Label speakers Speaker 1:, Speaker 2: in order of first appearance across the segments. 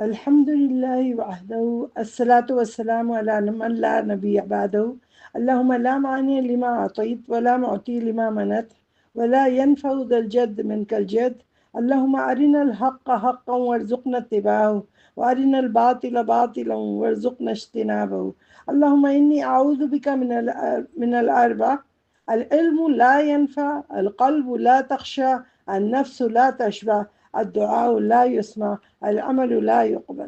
Speaker 1: الحمد لله وحده الصلاة والسلام على من لا نبي بعده اللهم لا مانع لما أعطيت ولا معطي لما منعت ولا ينفع ذا الجد منك الجد. اللهم أرنا الحق حقا وارزقنا اتباعه وأرنا الباطل باطلا وارزقنا اجتنابه. اللهم إني أعوذ بك من الأربع: العلم لا ينفع، القلب لا تخشى، النفس لا تشبع، الدعاء لا يسمع، العمل لا يقبل.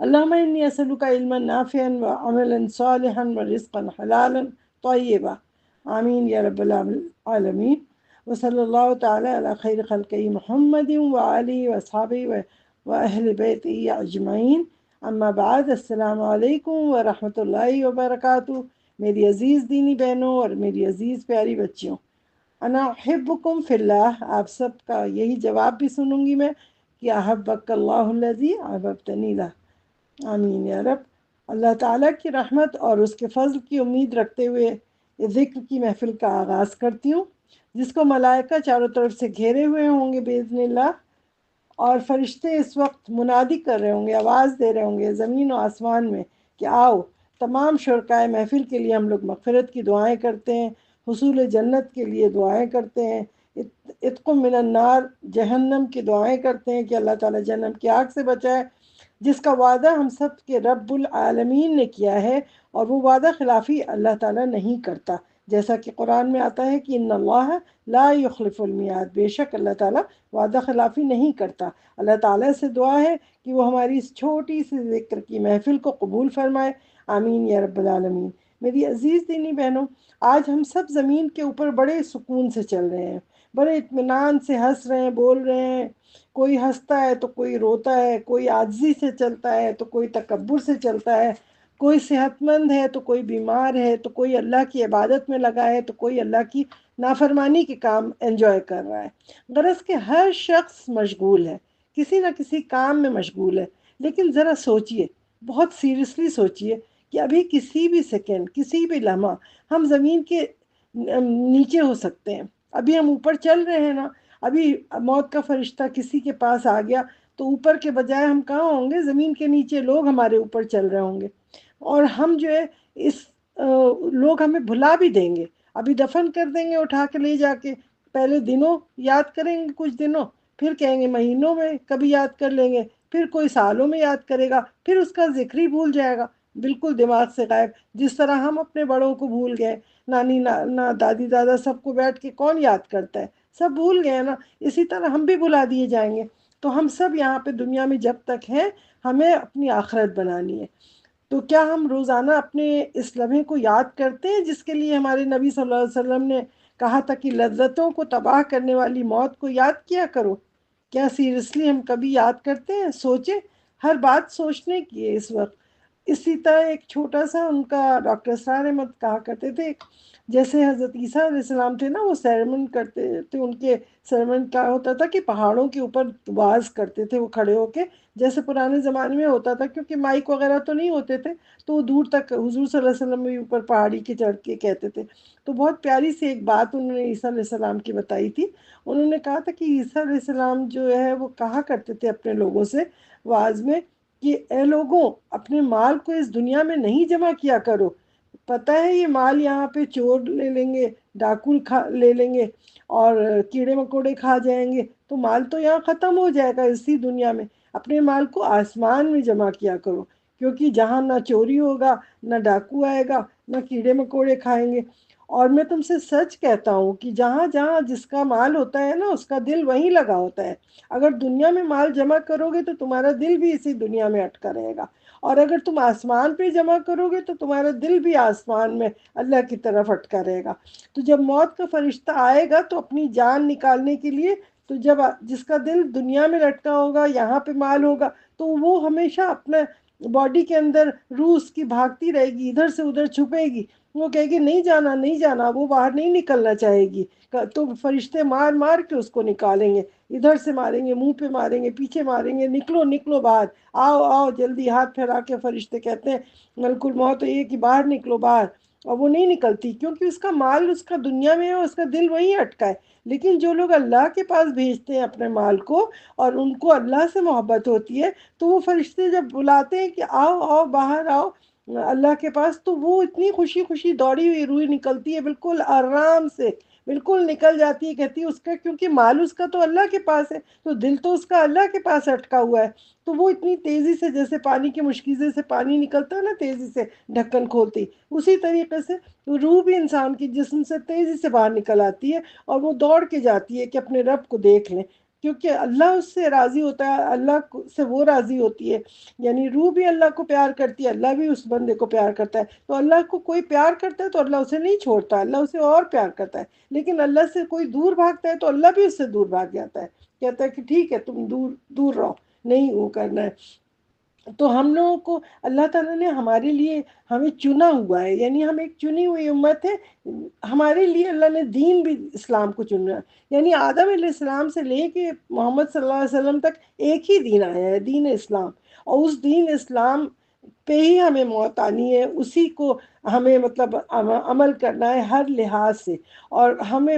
Speaker 1: اللهم إني أسألك علما نافعا وعملا صالحا ورزقا حلالا طيبا. آمين يا رب العالمين. وصلى الله تعالى على خير خلقه محمد وآله وأصحابه وأهل بيته أجمعین. اما بعد، السلام علیکم ورحمۃ اللہ وبرکاتہ. میری عزیز دینی بہنوں اور میری عزیز پیاری بچیوں، انا احبکم فی اللہ. آپ سب کا یہی جواب بھی سنوں گی میں کہ احبک اللہ الذی احببتنی لہ. آمین یا رب. اللہ تعالیٰ کی رحمت اور اس کے فضل کی امید رکھتے ہوئے اس ذکر کی محفل کا آغاز کرتی ہوں، جس کو ملائکہ چاروں طرف سے گھیرے ہوئے ہوں گے باذن اللہ، اور فرشتے اس وقت منادی کر رہے ہوں گے، آواز دے رہے ہوں گے زمین و آسمان میں کہ آؤ. تمام شرکائے محفل کے لیے ہم لوگ مغفرت کی دعائیں کرتے ہیں، حصول جنت کے لیے دعائیں کرتے ہیں، عتق من النار، جہنم کی دعائیں کرتے ہیں کہ اللہ تعالیٰ جہنم کی آگ سے بچائے، جس کا وعدہ ہم سب کے رب العالمین نے کیا ہے، اور وہ وعدہ خلافی اللہ تعالیٰ نہیں کرتا. جیسا کہ قرآن میں آتا ہے کہ ان اللہ لا یخلف المیعاد، بے شک اللہ تعالیٰ وعدہ خلافی نہیں کرتا. اللہ تعالیٰ سے دعا ہے کہ وہ ہماری اس چھوٹی سی ذکر کی محفل کو قبول فرمائے. آمین یا رب العالمین. میری عزیز دینی بہنوں، آج ہم سب زمین کے اوپر بڑے سکون سے چل رہے ہیں، بڑے اطمینان سے ہنس رہے ہیں، بول رہے ہیں. کوئی ہنستا ہے تو کوئی روتا ہے، کوئی عاجزی سے چلتا ہے تو کوئی تکبر سے چلتا ہے، کوئی صحت مند ہے تو کوئی بیمار ہے، تو کوئی اللہ کی عبادت میں لگا ہے تو کوئی اللہ کی نافرمانی کے کام انجوائے کر رہا ہے. غرض کہ ہر شخص مشغول ہے، کسی نہ کسی کام میں مشغول ہے. لیکن ذرا سوچئے، بہت سیریسلی سوچئے کہ ابھی کسی بھی سیکنڈ، کسی بھی لمحہ ہم زمین کے نیچے ہو سکتے ہیں. ابھی ہم اوپر چل رہے ہیں نا، ابھی موت کا فرشتہ کسی کے پاس آ گیا تو اوپر کے بجائے ہم کہاں ہوں گے؟ زمین کے نیچے لوگ ہمارے اوپر چل رہے ہوں گے، اور ہم جو ہے اس لوگ ہمیں بھلا بھی دیں گے. ابھی دفن کر دیں گے اٹھا کے لے جا کے، پہلے دنوں یاد کریں گے، کچھ دنوں، پھر کہیں گے مہینوں میں کبھی یاد کر لیں گے، پھر کوئی سالوں میں یاد کرے گا، پھر اس کا ذکر ہی بھول جائے گا، بالکل دماغ سے غائب. جس طرح ہم اپنے بڑوں کو بھول گئے، نانی نانا دادی دادا سب کو بیٹھ کے کون یاد کرتا ہے؟ سب بھول گئے نا. اسی طرح ہم بھی بھلا دیے جائیں گے. تو ہم سب یہاں پہ دنیا میں جب تک ہیں، ہمیں اپنی آخرت بنانی ہے. تو کیا ہم روزانہ اپنے اس لمحے کو یاد کرتے ہیں جس کے لیے ہمارے نبی صلی اللہ علیہ وسلم نے کہا تھا کہ لذتوں کو تباہ کرنے والی موت کو یاد کیا کرو؟ کیا سیریسلی ہم کبھی یاد کرتے ہیں؟ سوچیں، ہر بات سوچنے کی ہے اس وقت. اسی طرح ایک چھوٹا سا ان کا ڈاکٹر اسرار احمد کہا کرتے تھے، جیسے حضرت عیسیٰ علیہ السلام تھے نا، وہ سرمن کرتے تھے. ان کے سرمن کیا ہوتا تھا کہ پہاڑوں کے اوپر واز کرتے تھے وہ کھڑے ہو کے، جیسے پرانے زمانے میں ہوتا تھا، کیونکہ مائک وغیرہ تو نہیں ہوتے تھے، تو وہ دور تک حضور صلی اللہ علیہ وسلم بھی اوپر پہاڑی کے چڑھ کے کہتے تھے. تو بہت پیاری سی ایک بات انہوں نے عیسیٰ علیہ السلام کی بتائی تھی. انہوں نے کہا تھا کہ عیسیٰ علیہ السلام جو ہے وہ کہا کرتے تھے اپنے لوگوں سے واز میں کہ اے لوگوں، اپنے مال کو اس دنیا میں نہیں جمع کیا کرو. پتہ ہے یہ مال یہاں پہ چور لے لیں گے، ڈاکو لے لیں گے، اور کیڑے مکوڑے کھا جائیں گے، تو مال تو یہاں ختم ہو جائے گا اسی دنیا میں. اپنے مال کو آسمان میں جمع کیا کرو، کیونکہ جہاں نہ چوری ہوگا، نہ ڈاکو آئے گا، نہ کیڑے مکوڑے کھائیں گے. اور میں تم سے سچ کہتا ہوں کہ جہاں جہاں جس کا مال ہوتا ہے نا، اس کا دل وہیں لگا ہوتا ہے. اگر دنیا میں مال جمع کرو گے تو تمہارا دل بھی اسی دنیا میں اٹکا رہے گا، اور اگر تم آسمان پہ جمع کرو گے تو تمہارا دل بھی آسمان میں اللہ کی طرف اٹکا رہے گا. تو جب موت کا فرشتہ آئے گا تو اپنی جان نکالنے کے لیے، تو جب جس کا دل دنیا میں لٹکا ہوگا، یہاں پہ مال ہوگا، تو وہ ہمیشہ اپنے باڈی کے اندر روح اس کی بھاگتی رہے گی، ادھر سے ادھر چھپے گی. وہ کہے گی نہیں جانا نہیں جانا، وہ باہر نہیں نکلنا چاہے گی. تو فرشتے مار مار کے اس کو نکالیں گے، ادھر سے ماریں گے، منہ پہ ماریں گے، پیچھے ماریں گے، نکلو نکلو باہر، آؤ آؤ جلدی. ہاتھ پھیلا کے فرشتے کہتے ہیں ملک الموت یہ کہ باہر نکلو باہر. اور وہ نہیں نکلتی، کیونکہ اس کا مال اس کا دنیا میں ہے اور اس کا دل وہیں اٹکا ہے۔ لیکن جو لوگ اللہ کے پاس بھیجتے ہیں اپنے مال کو، اور ان کو اللہ سے محبت ہوتی ہے، تو وہ فرشتے جب بلاتے ہیں کہ آؤ آؤ باہر آؤ اللہ کے پاس، تو وہ اتنی خوشی خوشی دوڑی ہوئی روئی نکلتی ہے، بالکل آرام سے بالکل نکل جاتی ہے، کہتی ہے اس کا، کیونکہ مال اس کا تو اللہ کے پاس ہے، تو دل تو اس کا اللہ کے پاس اٹکا ہوا ہے، تو وہ اتنی تیزی سے، جیسے پانی کے مشکیزے سے پانی نکلتا ہے نا تیزی سے ڈھکن کھولتی، اسی طریقے سے روح بھی انسان کی جسم سے تیزی سے باہر نکل آتی ہے، اور وہ دوڑ کے جاتی ہے کہ اپنے رب کو دیکھ لیں، کیونکہ اللہ اس سے راضی ہوتا ہے، اللہ سے وہ راضی ہوتی ہے، یعنی روح بھی اللہ کو پیار کرتی ہے، اللہ بھی اس بندے کو پیار کرتا ہے، تو اللہ کو کوئی پیار کرتا ہے تو اللہ اسے نہیں چھوڑتا، اللہ اسے اور پیار کرتا ہے، لیکن اللہ سے کوئی دور بھاگتا ہے تو اللہ بھی اس سے دور بھاگ جاتا ہے، کہتا ہے کہ ٹھیک ہے تم دور دور رہو، نہیں وہ کرنا ہے۔ تو ہم لوگوں کو اللہ تعالیٰ نے ہمارے لیے ہمیں چنا ہوا ہے، یعنی ہم ایک چنی ہوئی امت ہے، ہمارے لیے اللہ نے دین بھی اسلام کو چنا ہے، یعنی آدم علیہ السلام سے لے کے محمد صلی اللہ علیہ وسلم تک ایک ہی دین آیا ہے، دین اسلام، اور اس دین اسلام پہ ہی ہمیں موت آنی ہے، اسی کو ہمیں مطلب عمل کرنا ہے ہر لحاظ سے، اور ہمیں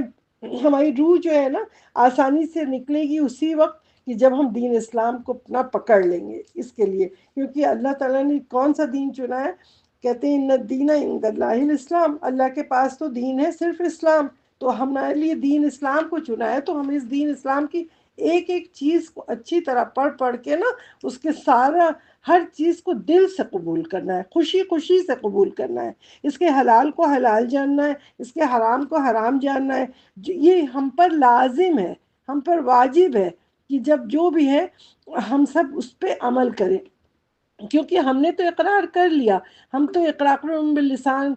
Speaker 1: ہماری روح جو ہے نا آسانی سے نکلے گی اسی وقت کہ جب ہم دین اسلام کو اپنا پکڑ لیں گے، اس کے لیے، کیونکہ اللہ تعالیٰ نے کون سا دین چنا ہے، کہتے ہیں ان الدین عند اللہ الاسلام، اللہ کے پاس تو دین ہے صرف اسلام، تو ہمارے لیے دین اسلام کو چنا ہے، تو ہمیں اس دین اسلام کی ایک ایک چیز کو اچھی طرح پڑھ پڑھ کے نا اس کے سارا ہر چیز کو دل سے قبول کرنا ہے، خوشی خوشی سے قبول کرنا ہے، اس کے حلال کو حلال جاننا ہے، اس کے حرام کو حرام جاننا ہے، یہ ہم پر لازم ہے، ہم پر واجب ہے کہ جب جو بھی ہے ہم سب اس پہ عمل کریں، کیونکہ ہم نے تو اقرار کر لیا، ہم تو اقرار باللسان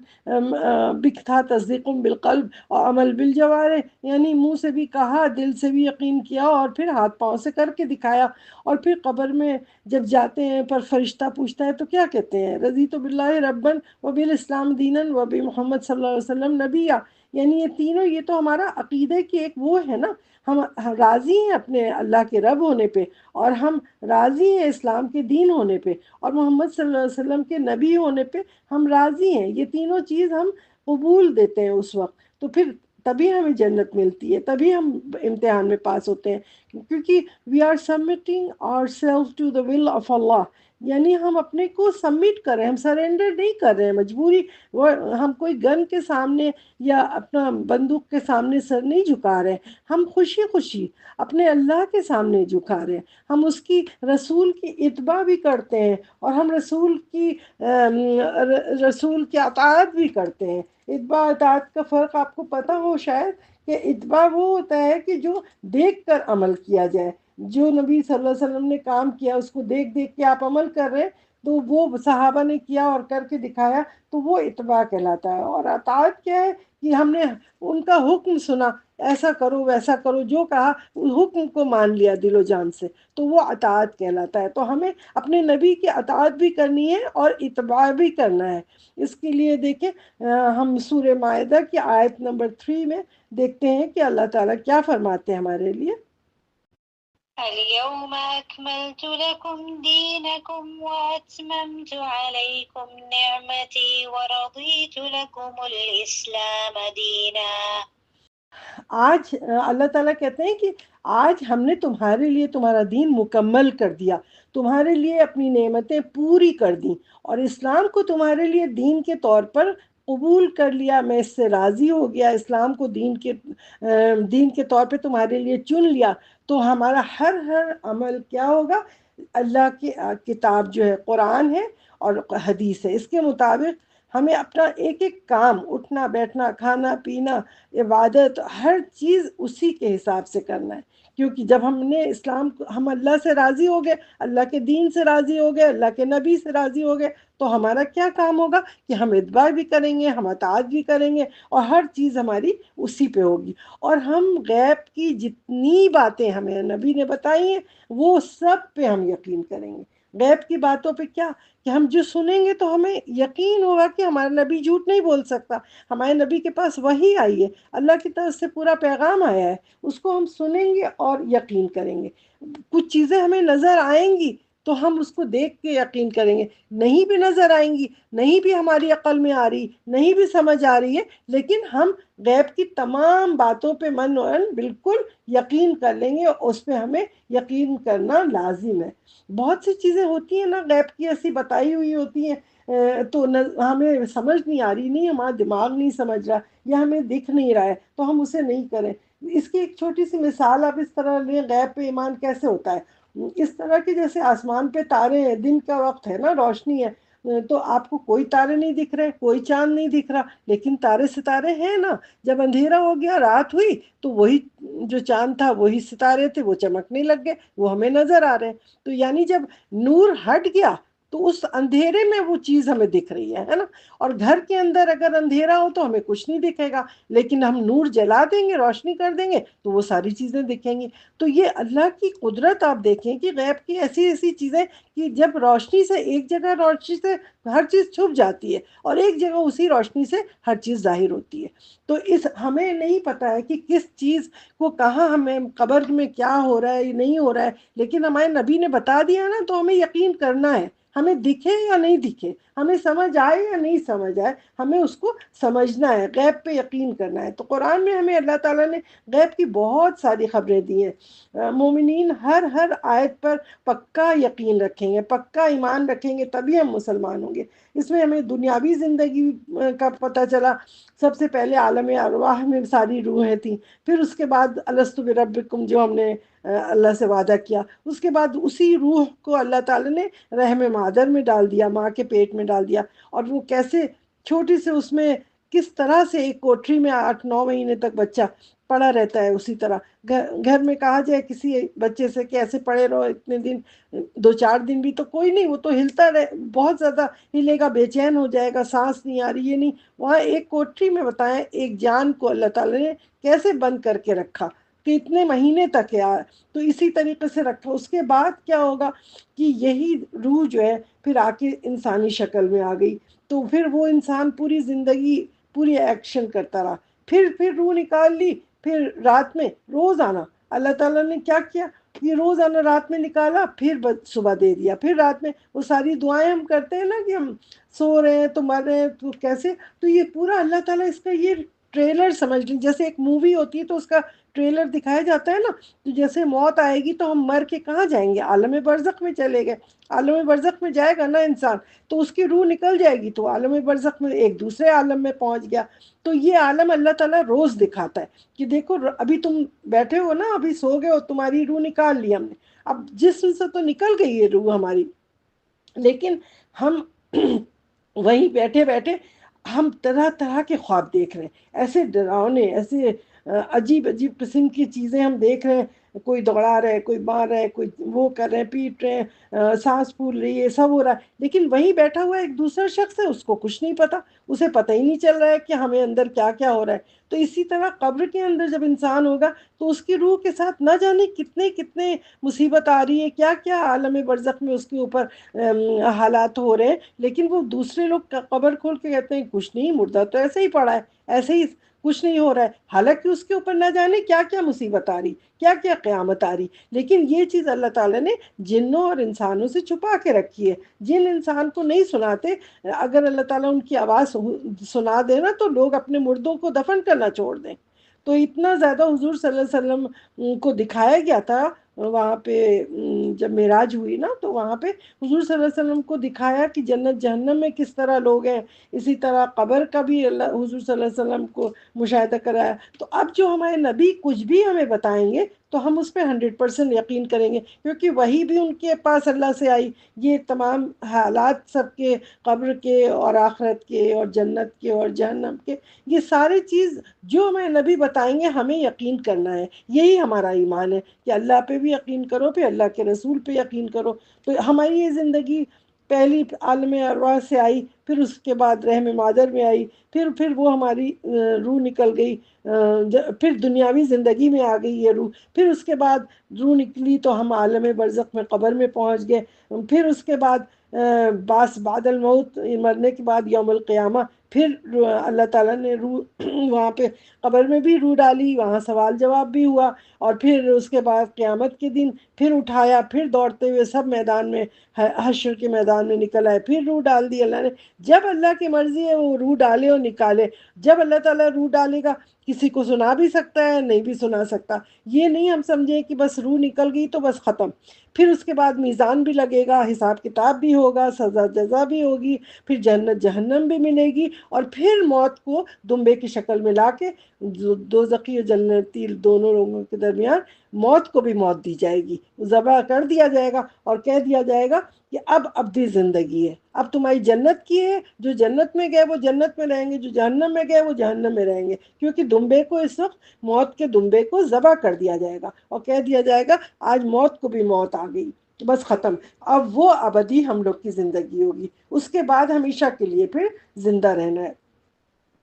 Speaker 1: تھا، تصدیق بالقلب اور عمل بالجوارح، یعنی منہ سے بھی کہا، دل سے بھی یقین کیا، اور پھر ہاتھ پاؤں سے کر کے دکھایا، اور پھر قبر میں جب جاتے ہیں پر فرشتہ پوچھتا ہے تو کیا کہتے ہیں، رضیت باللہ ربن و بالاسلام دینا و بمحمد صلی اللہ علیہ وسلم نبیہ، یعنی یہ تینوں، یہ تو ہمارا عقیدے کی ایک وہ ہے نا، ہم راضی ہیں اپنے اللہ کے رب ہونے پہ، اور ہم راضی ہیں اسلام کے دین ہونے پہ، اور محمد صلی اللہ علیہ وسلم کے نبی ہونے پہ ہم راضی ہیں، یہ تینوں چیز ہم قبول دیتے ہیں اس وقت، تو پھر تبھی ہمیں جنت ملتی ہے، تبھی ہم امتحان میں پاس ہوتے ہیں، کیونکہ we are submitting our self to the will of اللہ، یعنی ہم اپنے کو سبمٹ کر رہے ہیں، ہم سرنڈر نہیں کر رہے ہیں مجبوری، وہ ہم کوئی گن کے سامنے یا اپنا بندوق کے سامنے سر نہیں جھکا رہے ہیں، ہم خوشی خوشی اپنے اللہ کے سامنے جھکا رہے ہیں، ہم اس کی رسول کی اتباع بھی کرتے ہیں، اور ہم رسول کی اطاعت بھی کرتے ہیں، اتباع اطاعت کا فرق آپ کو پتہ ہو شاید، کہ اتباع وہ ہوتا ہے کہ جو دیکھ کر عمل کیا جائے، جو نبی صلی اللہ علیہ وسلم نے کام کیا اس کو دیکھ دیکھ کے آپ عمل کر رہے ہیں، تو وہ صحابہ نے کیا اور کر کے دکھایا، تو وہ اتباع کہلاتا ہے، اور اطاعت کیا ہے کہ ہم نے ان کا حکم سنا، ایسا کرو ویسا کرو، جو کہا اس حکم کو مان لیا دل و جان سے، تو وہ اطاعت کہلاتا ہے، تو ہمیں اپنے نبی کی اطاعت بھی کرنی ہے اور اتباع بھی کرنا ہے، اس کے لیے دیکھیں ہم سورہ مائدہ کی آیت نمبر 3 میں دیکھتے ہیں کہ اللہ تعالیٰ کیا فرماتے ہیں ہمارے لیے،
Speaker 2: اليوم أكملت لكم دينكم وأتممت عليكم نعمتي ورضيت لكم الإسلام دينا۔
Speaker 1: آج اللہ تعالیٰ کہتے ہیں کہ آج ہم نے تمہارے لیے تمہارا دین مکمل کر دیا، تمہارے لیے اپنی نعمتیں پوری کر دیں، اور اسلام کو تمہارے لیے دین کے طور پر قبول کر لیا، میں اس سے راضی ہو گیا، اسلام کو دین کے طور پہ تمہارے لیے چن لیا، تو ہمارا ہر عمل کیا ہوگا، اللہ کی کتاب جو ہے قرآن ہے اور حدیث ہے، اس کے مطابق ہمیں اپنا ایک ایک کام، اٹھنا بیٹھنا کھانا پینا عبادت، ہر چیز اسی کے حساب سے کرنا ہے، کیونکہ جب ہم نے ہم اللہ سے راضی ہو گئے، اللہ کے دین سے راضی ہو گئے، اللہ کے نبی سے راضی ہو گئے، تو ہمارا کیا کام ہوگا کہ ہم اتباع بھی کریں گے، ہم اطاعت بھی کریں گے، اور ہر چیز ہماری اسی پہ ہوگی، اور ہم غیب کی جتنی باتیں ہمیں نبی نے بتائی ہیں وہ سب پہ ہم یقین کریں گے، غیب کی باتوں پہ کیا کہ ہم جو سنیں گے تو ہمیں یقین ہوگا کہ ہمارا نبی جھوٹ نہیں بول سکتا، ہمارے نبی کے پاس وحی آئی ہے، اللہ کی طرف سے پورا پیغام آیا ہے، اس کو ہم سنیں گے اور یقین کریں گے، کچھ چیزیں ہمیں نظر آئیں گی تو ہم اس کو دیکھ کے یقین کریں گے. نہیں بھی نظر آئیں گی، نہیں بھی ہماری عقل میں آ رہی، نہیں بھی سمجھ آ رہی ہے، لیکن ہم غیب کی تمام باتوں پہ من و عن بالکل یقین کر لیں گے، اور اس پہ ہمیں یقین کرنا لازم ہے. بہت سی چیزیں ہوتی ہیں نا غیب کی ایسی بتائی ہوئی ہوتی ہیں، تو ہمیں سمجھ نہیں آ رہی، نہیں ہمارا دماغ نہیں سمجھ رہا، یا ہمیں دکھ نہیں رہا ہے، تو ہم اسے نہیں کریں. اس کی ایک چھوٹی سی مثال آپ اس طرح لیں، غیب پہ ایمان کیسے ہوتا ہے. اس طرح کہ جیسے آسمان پہ تارے ہیں، دن کا وقت ہے نا، روشنی ہے، تو آپ کو کوئی تارے نہیں دکھ رہے، کوئی چاند نہیں دکھ رہا، لیکن تارے ستارے ہیں نا. جب اندھیرا ہو گیا، رات ہوئی، تو وہی جو چاند تھا، وہی ستارے تھے، وہ چمکنے لگ گئے، وہ ہمیں نظر آ رہے ہیں. تو یعنی جب نور ہٹ گیا تو اس اندھیرے میں وہ چیز ہمیں دکھ رہی ہے نا. اور گھر کے اندر اگر اندھیرا ہو تو ہمیں کچھ نہیں دکھے گا، لیکن ہم نور جلا دیں گے، روشنی کر دیں گے، تو وہ ساری چیزیں دکھیں گی. تو یہ اللہ کی قدرت آپ دیکھیں کہ غیب کی ایسی ایسی چیزیں کہ جب روشنی سے ایک جگہ، روشنی سے ہر چیز چھپ جاتی ہے، اور ایک جگہ اسی روشنی سے ہر چیز ظاہر ہوتی ہے. تو ہمیں نہیں پتا ہے کہ کس چیز کو کہاں، ہمیں قبر میں کیا ہو رہا ہے نہیں ہو رہا ہے، لیکن ہمارے نبی نے بتا دیا نا، تو ہمیں یقین کرنا ہے. ہمیں دکھے یا نہیں دکھے، ہمیں سمجھ آئے یا نہیں سمجھ آئے، ہمیں اس کو سمجھنا ہے، غیب پہ یقین کرنا ہے. تو قرآن میں ہمیں اللہ تعالیٰ نے غیب کی بہت ساری خبریں دی ہیں. مومنین ہر آیت پر پکا یقین رکھیں گے، پکا ایمان رکھیں گے، تبھی ہم مسلمان ہوں گے. اس میں ہمیں دنیاوی زندگی کا پتہ چلا. سب سے پہلے عالم ارواح میں ساری روحیں تھیں، پھر اس کے بعد الست بربکم جو ہم نے اللہ سے وعدہ کیا، اس کے بعد اسی روح کو اللہ تعالیٰ نے رحم مادر میں ڈال دیا، ماں کے پیٹ میں ڈال دیا. اور وہ کیسے چھوٹی سے اس میں کس طرح سے ایک کوٹری میں 8-9 مہینے تک بچہ پڑا رہتا ہے. اسی طرح گھر میں کہا جائے کسی بچے سے کہ ایسے پڑے رہو اتنے دن، 2-4 دن بھی، تو کوئی نہیں، وہ تو ہلتا رہے، بہت زیادہ ہلے گا، بے چین ہو جائے گا، سانس نہیں آ رہی، یہ نہیں. وہاں ایک کوٹری میں بتائیں ایک جان کو اللہ تعالیٰ نے کیسے بند کر کے رکھا کہ اتنے مہینے تک یار. تو اسی طریقے سے رکھا. اس کے بعد کیا ہوگا کہ یہی روح جو ہے پھر آ کے انسانی شکل میں آ گئی. تو پھر وہ انسان پوری زندگی پوری ایکشن کرتا رہا. پھر روح نکال لی. پھر رات میں روزانہ اللہ تعالیٰ نے کیا کیا، یہ روزانہ رات میں نکالا، پھر صبح دے دیا. پھر رات میں وہ ساری دعائیں ہم کرتے ہیں نا کہ ہم سو رہے ہیں تو مر رہے ہیں تو کیسے، تو یہ پورا اللہ تعالیٰ اس کا یہ ٹریلر سمجھ لیں. جیسے ایک مووی ہوتی ہے تو اس کا ٹریلر دکھایا جاتا ہے نا، تو جیسے موت آئے گی تو ہم مر کے کہاں جائیں گے، عالم برزخ میں چلے گئے. عالم برزخ میں جائے گا نا انسان، تو اس کی روح نکل جائے گی تو عالم برزخ میں ایک دوسرے عالم میں پہنچ گیا. تو یہ عالم اللہ تعالیٰ روز دکھاتا ہے کہ دیکھو ابھی تم بیٹھے ہو نا، ابھی سو گئے ہو، تمہاری روح نکال لی ہم نے. اب جسم سے تو نکل گئی ہے روح ہماری، لیکن ہم وہیں بیٹھے بیٹھے ہم طرح طرح کے خواب دیکھ رہے ہیں، ایسے ڈراؤنے، ایسے عجیب عجیب قسم کی چیزیں ہم دیکھ رہے ہیں. کوئی دوڑا رہا ہے، کوئی مار رہا ہے، کوئی وہ کر رہے ہیں، پیٹ رہے ہیں، سانس پھول رہی ہے، سب ہو رہا ہے. لیکن وہیں بیٹھا ہوا ایک دوسرا شخص ہے، اس کو کچھ نہیں پتا، اسے پتہ ہی نہیں چل رہا ہے کہ ہمیں اندر کیا کیا ہو رہا ہے. تو اسی طرح قبر کے اندر جب انسان ہوگا تو اس کی روح کے ساتھ نہ جانے کتنے کتنے مصیبت آ رہی ہے، کیا کیا عالم برزخ میں اس کے اوپر حالات ہو رہے ہیں. لیکن وہ دوسرے لوگ قبر کھول کے کہتے ہیں کچھ نہیں، مردہ تو ایسے ہی پڑا ہے، ایسے ہی کچھ نہیں ہو رہا ہے، حالانکہ اس کے اوپر نہ جانے کیا کیا مصیبت آ رہی، کیا کیا قیامت آ رہی. لیکن یہ چیز اللہ تعالیٰ نے جنوں اور انسانوں سے چھپا کے رکھی ہے. جن انسان کو نہیں سناتے، اگر اللہ تعالیٰ ان کی آواز سنا دے نا تو لوگ اپنے مردوں کو دفن کرنا چھوڑ دیں. تو اتنا زیادہ حضور صلی اللہ علیہ وسلم کو دکھایا گیا تھا وہاں پہ. جب معراج ہوئی نا تو وہاں پہ حضور صلی اللہ علیہ وسلم کو دکھایا کہ جنت جہنم میں کس طرح لوگ ہیں. اسی طرح قبر کا بھی حضور صلی اللہ علیہ وسلم کو مشاہدہ کرایا. تو اب جو ہمارے نبی کچھ بھی ہمیں بتائیں گے تو ہم اس پہ 100% یقین کریں گے، کیونکہ وہی بھی ان کے پاس اللہ سے آئی. یہ تمام حالات سب کے، قبر کے اور آخرت کے اور جنت کے اور جہنم کے، یہ ساری چیز جو ہمیں نبی بتائیں گے ہمیں یقین کرنا ہے. یہی ہمارا ایمان ہے کہ اللہ پہ بھی یقین کرو، پھر اللہ کے رسول پہ یقین کرو. تو ہماری یہ زندگی پہلی عالم ارواح سے آئی، پھر اس کے بعد رحم مادر میں آئی، پھر وہ ہماری روح نکل گئی، پھر دنیاوی زندگی میں آ گئی یہ روح. پھر اس کے بعد روح نکلی تو ہم عالم برزخ میں قبر میں پہنچ گئے. پھر اس کے بعد بعد الموت، مرنے کے بعد یوم القیامہ، پھر اللہ تعالیٰ نے روح وہاں پہ قبر میں بھی روح ڈالی، وہاں سوال جواب بھی ہوا، اور پھر اس کے بعد قیامت کے دن پھر اٹھایا، پھر دوڑتے ہوئے سب میدان میں حشر کے میدان میں نکل آئے، پھر روح ڈال دی اللہ نے۔ جب اللہ کی مرضی ہے وہ روح ڈالے اور نکالے، جب اللہ تعالیٰ روح ڈالے گا کسی کو سنا بھی سکتا ہے، نہیں بھی سنا سکتا۔ یہ نہیں ہم سمجھیں کہ بس روح نکل گئی تو بس ختم، پھر اس کے بعد میزان بھی لگے گا، حساب کتاب بھی ہوگا، سزا جزا بھی ہوگی، پھر جنت جہنم بھی ملے گی، اور پھر موت کو دمبے کی شکل میں لا کے دوزخی اور جنتی دونوں لوگوں کے درمیان موت کو بھی موت دی جائے گی، ذبح کر دیا جائے گا اور کہہ دیا جائے گا کہ اب ابدی زندگی ہے، اب تمہاری جنت کی ہے، جو جنت میں گئے وہ جنت میں رہیں گے، جو جہنم میں گئے وہ جہنم میں رہیں گے، کیونکہ دمبے کو اس وقت موت کے دمبے کو ذبح کر دیا جائے گا اور کہہ دیا جائے گا آج موت کو بھی موت آ گئی، بس ختم۔ اب وہ ابدی ہم لوگ کی زندگی ہوگی، اس کے بعد ہمیشہ کے لیے پھر زندہ رہنا ہے۔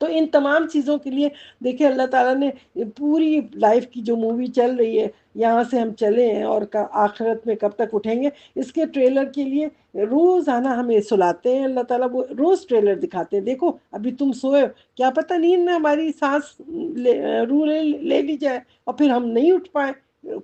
Speaker 1: تو ان تمام چیزوں کے لیے دیکھیں اللہ تعالیٰ نے پوری لائف کی جو مووی چل رہی ہے، یہاں سے ہم چلے ہیں اور آخرت میں کب تک اٹھیں گے، اس کے ٹریلر کے لیے روزانہ ہمیں سلاتے ہیں اللہ تعالیٰ، وہ روز ٹریلر دکھاتے ہیں، دیکھو ابھی تم سوئے، کیا پتہ نیند میں ہماری سانس روح لے لی جائے اور پھر ہم نہیں اٹھ پائیں،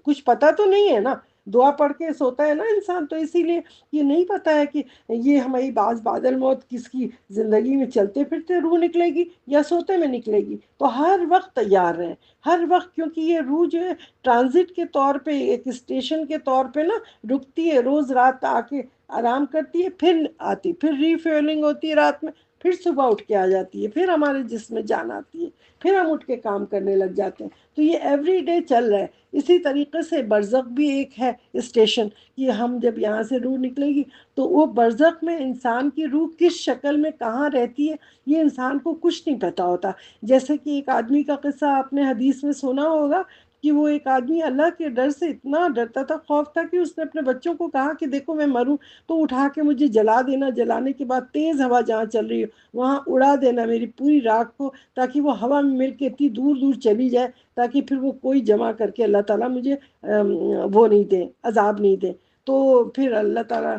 Speaker 1: کچھ پتہ تو نہیں ہے نا، دعا پڑھ کے سوتا ہے نا انسان، تو اسی لیے یہ نہیں پتہ ہے کہ یہ ہماری بادل موت کس کی زندگی میں چلتے پھرتے روح نکلے گی یا سوتے میں نکلے گی۔ تو ہر وقت تیار رہیں، ہر وقت، کیونکہ یہ روح جو ہے ٹرانزٹ کے طور پہ، ایک اسٹیشن کے طور پہ نا رکتی ہے، روز رات آ کے آرام کرتی ہے، پھر آتی، پھر ریفیولنگ ہوتی ہے رات میں، پھر صبح اٹھ کے آ جاتی ہے، پھر ہمارے جسم میں جان آتی ہے، پھر ہم اٹھ کے کام کرنے لگ جاتے ہیں۔ تو یہ ایوری ڈے چل رہا ہے۔ اسی طریقے سے برزخ بھی ایک ہے اسٹیشن، کہ ہم جب یہاں سے روح نکلے گی تو وہ برزخ میں انسان کی روح کس شکل میں کہاں رہتی ہے یہ انسان کو کچھ نہیں پتہ ہوتا۔ جیسے کہ ایک آدمی کا قصہ آپ نے حدیث میں سنا ہوگا کہ وہ ایک آدمی اللہ کے ڈر سے اتنا ڈرتا تھا، خوف تھا، کہ اس نے اپنے بچوں کو کہا کہ دیکھو میں مروں تو اٹھا کے مجھے جلا دینا، جلانے کے بعد تیز ہوا جہاں چل رہی ہو وہاں اڑا دینا میری پوری راکھ کو، تاکہ وہ ہوا میں مل کے اتنی دور دور چلی جائے، تاکہ پھر وہ کوئی جمع کر کے اللہ تعالیٰ مجھے وہ نہیں دے، عذاب نہیں دے۔ تو پھر اللہ تعالیٰ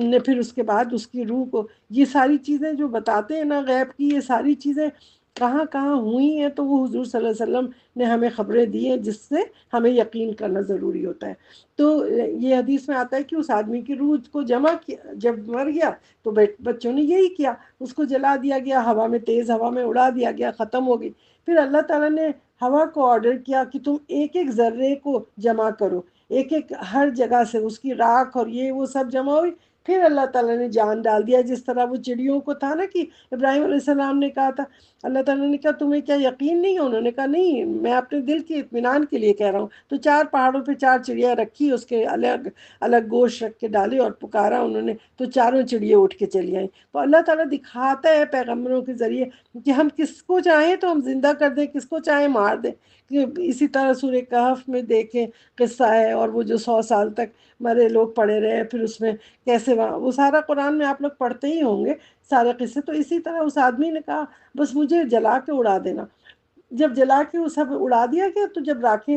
Speaker 1: نے پھر اس کے بعد اس کی روح کو، یہ ساری چیزیں جو بتاتے ہیں نا غیب کی، یہ ساری چیزیں کہاں کہاں ہوئی ہیں، تو وہ حضور صلی اللہ علیہ وسلم نے ہمیں خبریں دی ہیں، جس سے ہمیں یقین کرنا ضروری ہوتا ہے۔ تو یہ حدیث میں آتا ہے کہ اس آدمی کی روح کو جمع کیا، جب مر گیا تو بچوں نے یہی کیا، اس کو جلا دیا گیا، ہوا میں، تیز ہوا میں اڑا دیا گیا، ختم ہو گئی۔ پھر اللہ تعالیٰ نے ہوا کو آرڈر کیا کہ تم ایک ایک ذرے کو جمع کرو، ایک ایک ہر جگہ سے اس کی راکھ اور یہ وہ سب جمع ہوئی۔ پھر اللہ تعالیٰ نے جان ڈال دیا، جس طرح وہ چڑیوں کو تھا نا کہ ابراہیم علیہ السلام نے کہا تھا، اللہ تعالیٰ نے کہا تمہیں کیا یقین نہیں ہے؟ انہوں نے کہا نہیں، میں اپنے دل کے اطمینان کے لیے کہہ رہا ہوں۔ تو 4 پہاڑوں پہ 4 چڑیا رکھی، اس کے الگ الگ گوشت رکھ کے ڈالے اور پکارا انہوں نے، تو چاروں چڑیاں اٹھ کے چلی آئیں۔ تو اللہ تعالیٰ دکھاتا ہے پیغمبروں کے ذریعے کہ ہم کس کو چاہیں تو ہم زندہ کر دیں، کس کو چاہیں مار دیں۔ کہ اسی طرح سورہ کہف میں دیکھیں قصہ ہے، اور وہ جو 100 سال تک مرے لوگ پڑے رہے، پھر اس میں کیسے وہ سارا قرآن میں آپ لوگ پڑھتے ہی ہوں گے سارے قصے۔ تو اسی طرح اس آدمی نے کہا بس مجھے جلا کے اڑا دینا۔ جب جلا کے وہ سب اڑا دیا گیا، تو جب راکھ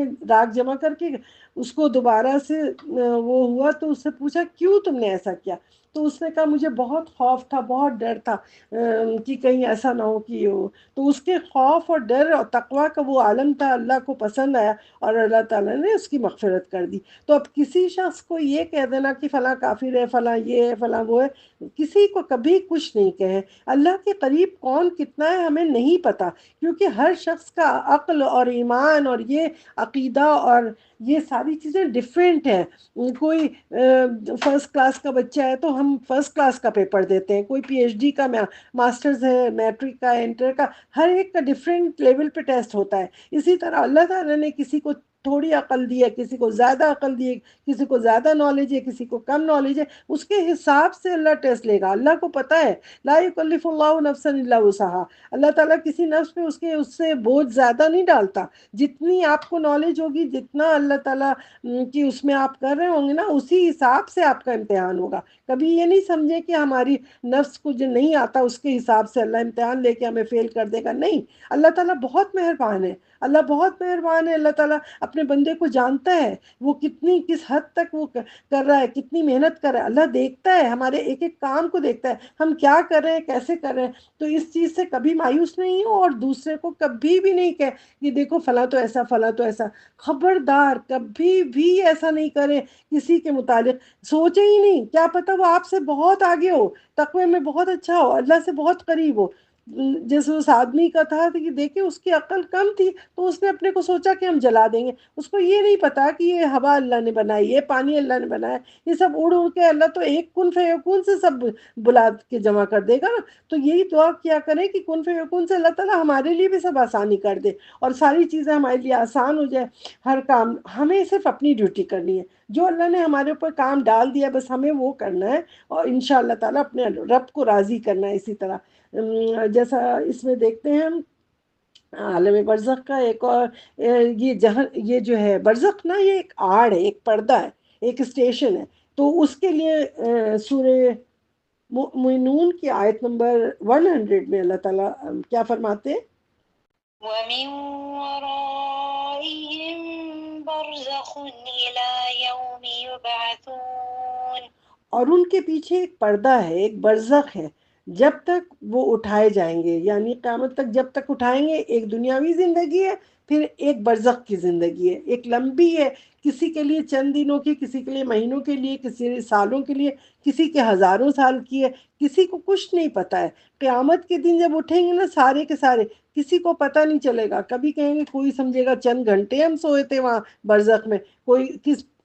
Speaker 1: جمع کر کے اس کو دوبارہ سے وہ ہوا، تو اس سے پوچھا کیوں تم نے ایسا کیا؟ تو اس نے کہا مجھے بہت خوف تھا، بہت ڈر تھا کہ کہیں ایسا نہ ہو کہ ہو۔ تو اس کے خوف اور ڈر اور تقویٰ کا وہ عالم تھا، اللہ کو پسند آیا اور اللہ تعالیٰ نے اس کی مغفرت کر دی۔ تو اب کسی شخص کو یہ کہہ دینا کہ فلاں کافر ہے، فلاں یہ ہے، فلاں وہ ہے، کسی کو کبھی کچھ نہیں کہے۔ اللہ کے قریب کون کتنا ہے ہمیں نہیں پتہ، کیونکہ ہر شخص کا عقل اور ایمان اور یہ عقیدہ اور یہ ساری چیزیں ڈیفرنٹ ہیں۔ کوئی فرسٹ کلاس کا بچہ ہے تو ہم فرسٹ کلاس کا پیپر دیتے ہیں، کوئی پی ایچ ڈی کا ماسٹرز ہے، میٹرک کا، انٹر کا، ہر ایک کا ڈیفرنٹ لیول پہ ٹیسٹ ہوتا ہے۔ اسی طرح اللہ تعالیٰ نے کسی کو تھوڑی عقل دی ہے، کسی کو زیادہ عقل دی ہے، کسی کو زیادہ نالج ہے، کسی کو کم نالج ہے، اس کے حساب سے اللہ ٹیسٹ لے گا۔ اللہ کو پتہ ہے لا یکلف اللہ نفسا الا وسعها، اللہ تعالیٰ کسی نفس پہ اس سے بوجھ زیادہ نہیں ڈالتا۔ جتنی آپ کو نالج ہوگی، جتنا اللہ تعالیٰ کی اس میں آپ کر رہے ہوں گے نا، اسی حساب سے آپ کا امتحان ہوگا۔ کبھی یہ نہیں سمجھے کہ ہماری نفس کو جو نہیں آتا اس کے حساب سے اللہ امتحان لے کے ہمیں فیل کر دے گا، نہیں، اللہ تعالیٰ بہت مہربان ہے، اللہ بہت مہربان ہے، اللہ تعالیٰ اپنے بندے کو جانتا ہے وہ کس حد تک وہ کر رہا ہے، کتنی محنت کر رہا ہے، اللہ دیکھتا ہے ہمارے ایک ایک کام کو، دیکھتا ہے ہم کیا کر رہے ہیں، کیسے کر رہے ہیں۔ تو اس چیز سے کبھی مایوس نہیں ہو، اور دوسرے کو کبھی بھی نہیں کہ یہ دیکھو فلاں تو ایسا، فلاں تو ایسا، خبردار کبھی بھی ایسا نہیں کریں کسی کے متعلق، سوچے ہی نہیں، کیا پتہ وہ آپ سے بہت آگے ہو، تقوی میں بہت اچھا ہو، اللہ سے بہت قریب ہو۔ جیسے اس آدمی کا تھا کہ دیکھیں اس کی عقل کم تھی تو اس نے اپنے کو سوچا کہ ہم جلا دیں گے، اس کو یہ نہیں پتا کہ یہ ہوا اللہ نے بنائی ہے، پانی اللہ نے بنایا، یہ سب اڑ اڑ کے اللہ تو ایک کن فیکون سے سب بلا کے جمع کر دے گا نا۔ تو یہی دعا کیا کریں کہ کن فیکون سے اللہ تعالیٰ ہمارے لیے بھی سب آسانی کر دے اور ساری چیزیں ہمارے لیے آسان ہو جائے۔ ہر کام ہمیں صرف اپنی ڈیوٹی کرنی ہے، جو اللہ نے ہمارے اوپر کام ڈال دیا بس ہمیں وہ کرنا ہے، اور انشاءاللہ تعالیٰ اپنے رب کو راضی کرنا ہے۔ اسی طرح جیسا اس میں دیکھتے ہیں ہم عالم برزخ کا ایک اور یہ جو ہے برزخ نا، یہ ایک آڑ ہے، ایک پردہ ہے، ایک اسٹیشن ہے۔ تو اس کے لیے سورہ مومنون کی آیت نمبر 100 میں اللہ تعالیٰ کیا فرماتے ہیں؟
Speaker 2: وَمِن وَرَائِهِمْ بَرْزَخٌ إِلَى يَوْمِ يُبْعَثُونَ،
Speaker 1: اور ان کے پیچھے ایک پردہ ہے، ایک برزخ ہے، جب تک وہ اٹھائے جائیں گے، یعنی قیامت تک جب تک اٹھائیں گے۔ ایک دنیاوی زندگی ہے، پھر ایک برزخ کی زندگی ہے، ایک لمبی ہے، کسی کے لیے چند دنوں کی، کسی کے لیے مہینوں کے لیے، کسی سالوں کے لیے، کسی کے ہزاروں سال کی ہے، کسی کو کچھ نہیں پتا ہے۔ قیامت کے دن جب اٹھیں گے نا سارے کے سارے، کسی کو پتہ نہیں چلے گا، کبھی کہیں گے کوئی سمجھے گا چند گھنٹے ہم سوئے تھے وہاں برزخ میں، کوئی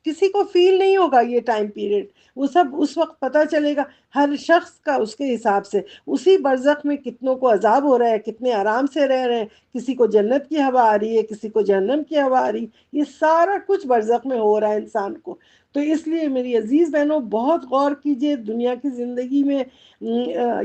Speaker 1: کسی کو فیل نہیں ہوگا یہ ٹائم پیریڈ، وہ سب اس وقت پتہ چلے گا ہر شخص کا اس کے حساب سے۔ اسی برزخ میں کتنوں کو عذاب ہو رہا ہے، کتنے آرام سے رہ رہے ہیں، کسی کو جنت کی ہوا آ رہی ہے، کسی کو جہنم کی ہوا آ رہی، یہ سارا کچھ برزخ میں ہو رہا ہے انسان کو۔ تو اس لیے میری عزیز بہنوں بہت غور کیجئے دنیا کی زندگی میں،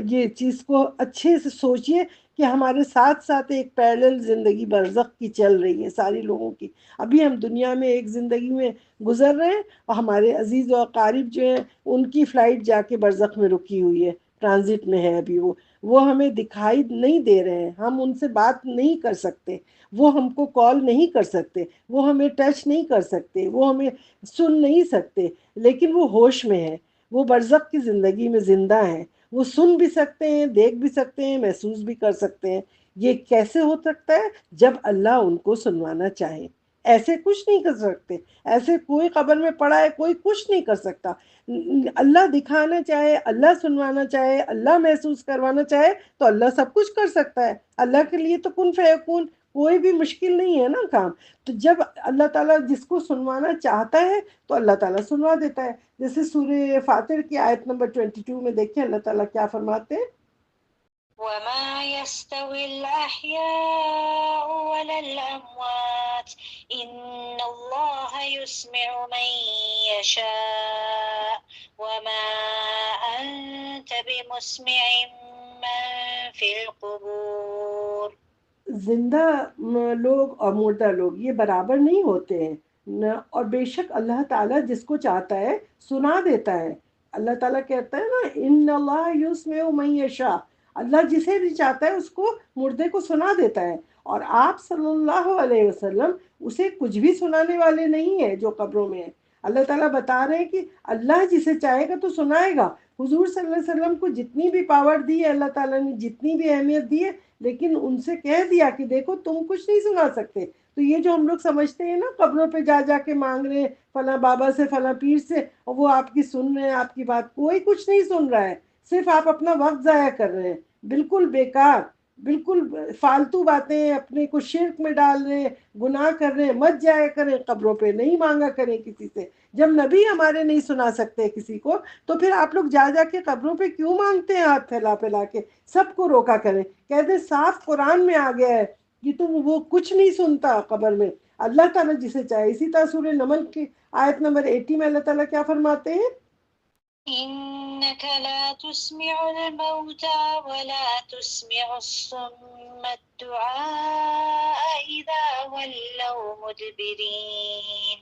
Speaker 1: یہ چیز کو اچھے سے سوچئے کہ ہمارے ساتھ ساتھ ایک پیرلل زندگی برزخ کی چل رہی ہے ساری لوگوں کی۔ ابھی ہم دنیا میں ایک زندگی میں گزر رہے ہیں، اور ہمارے عزیز و اقارب جو ہیں ان کی فلائٹ جا کے برزخ میں رکی ہوئی ہے، ٹرانزٹ میں ہے ابھی، وہ ہمیں دکھائی نہیں دے رہے ہیں، ہم ان سے بات نہیں کر سکتے، وہ ہم کو کال نہیں کر سکتے، وہ ہمیں ٹچ نہیں کر سکتے، وہ ہمیں سن نہیں سکتے، لیکن وہ ہوش میں ہے، وہ برزخ کی زندگی میں زندہ ہیں، وہ سن بھی سکتے ہیں، دیکھ بھی سکتے ہیں، محسوس بھی کر سکتے ہیں۔ یہ کیسے ہو سکتا ہے؟ جب اللہ ان کو سنوانا چاہے، ایسے کچھ نہیں کر سکتے، ایسے کوئی قبر میں پڑا ہے کوئی کچھ نہیں کر سکتا۔ اللہ دکھانا چاہے، اللہ سنوانا چاہے، اللہ محسوس کروانا چاہے تو اللہ سب کچھ کر سکتا ہے۔ اللہ کے لیے تو کن فیکون، کوئی بھی مشکل نہیں ہے نا کام۔ تو جب اللہ تعالیٰ جس کو سنوانا چاہتا ہے تو اللہ تعالیٰ سنوا دیتا ہے۔ جیسے سورہ فاطر کی آیت نمبر 22 میں دیکھیں اللہ تعالیٰ کیا فرماتے ہیں؟
Speaker 2: وَمَا يَسْتَوِي الْأَحْيَاءُ وَلَا الْأَمْوَاتُ إِنَّ اللَّهَ يُسْمِعُ مَن يَشَاءُ وَمَا أَنتَ بِمُسْمِعٍ مَّن فِي الْقُبُورِ۔
Speaker 1: زندہ لوگ اور مردہ لوگ یہ برابر نہیں ہوتے ہیں، اور بے شک اللہ تعالیٰ جس کو چاہتا ہے سنا دیتا ہے۔ اللہ تعالیٰ کہتا ہے نا ان اللہ یسمع من یشاء، اللہ جسے بھی چاہتا ہے اس کو مردے کو سنا دیتا ہے۔ اور آپ صلی اللہ علیہ وسلم اسے کچھ بھی سنانے والے نہیں ہیں جو قبروں میں ہیں۔ اللہ تعالیٰ بتا رہے ہیں کہ اللہ جسے چاہے گا تو سنائے گا۔ حضور صلی اللہ علیہ وسلم کو جتنی بھی پاور دی ہے اللہ تعالیٰ نے، جتنی بھی اہمیت دی ہے، لیکن ان سے کہہ دیا کہ دیکھو تم کچھ نہیں سنا سکتے۔ تو یہ جو ہم لوگ سمجھتے ہیں نا قبروں پہ جا جا کے مانگ رہے ہیں فلاں بابا سے فلاں پیر سے، اور وہ آپ کی سن رہے ہیں، آپ کی بات کوئی کچھ نہیں سن رہا ہے، صرف آپ اپنا وقت ضائع کر رہے ہیں، بالکل بیکار، بالکل فالتو باتیں اپنے کو شرک میں ڈال رہے ہیں، گناہ کر رہے ہیں۔ مت جایا کریں قبروں پہ، نہیں مانگا کریں کسی سے۔ جب نبی ہمارے نہیں سنا سکتے کسی کو تو پھر آپ لوگ جا جا کے قبروں پہ کیوں مانگتے ہیں ہاتھ پھیلا پھیلا کے؟ سب کو روکا کریں، کہتے صاف قرآن میں آ گیا ہے کہ تم وہ کچھ نہیں سنتا قبر میں، اللہ تعالیٰ جسے چاہے۔ اسی طرح سورہ نمل کی آیت نمبر 80 میں اللہ تعالیٰ کیا فرماتے ہیں؟
Speaker 2: إِنَّكَ لَا تُسْمِعُ الْمَوْتَى وَلَا تُسْمِعُ الصُّمَّ الدُّعَاءَ إِذَا وَلَّوْا مُدْبِرِينَ۔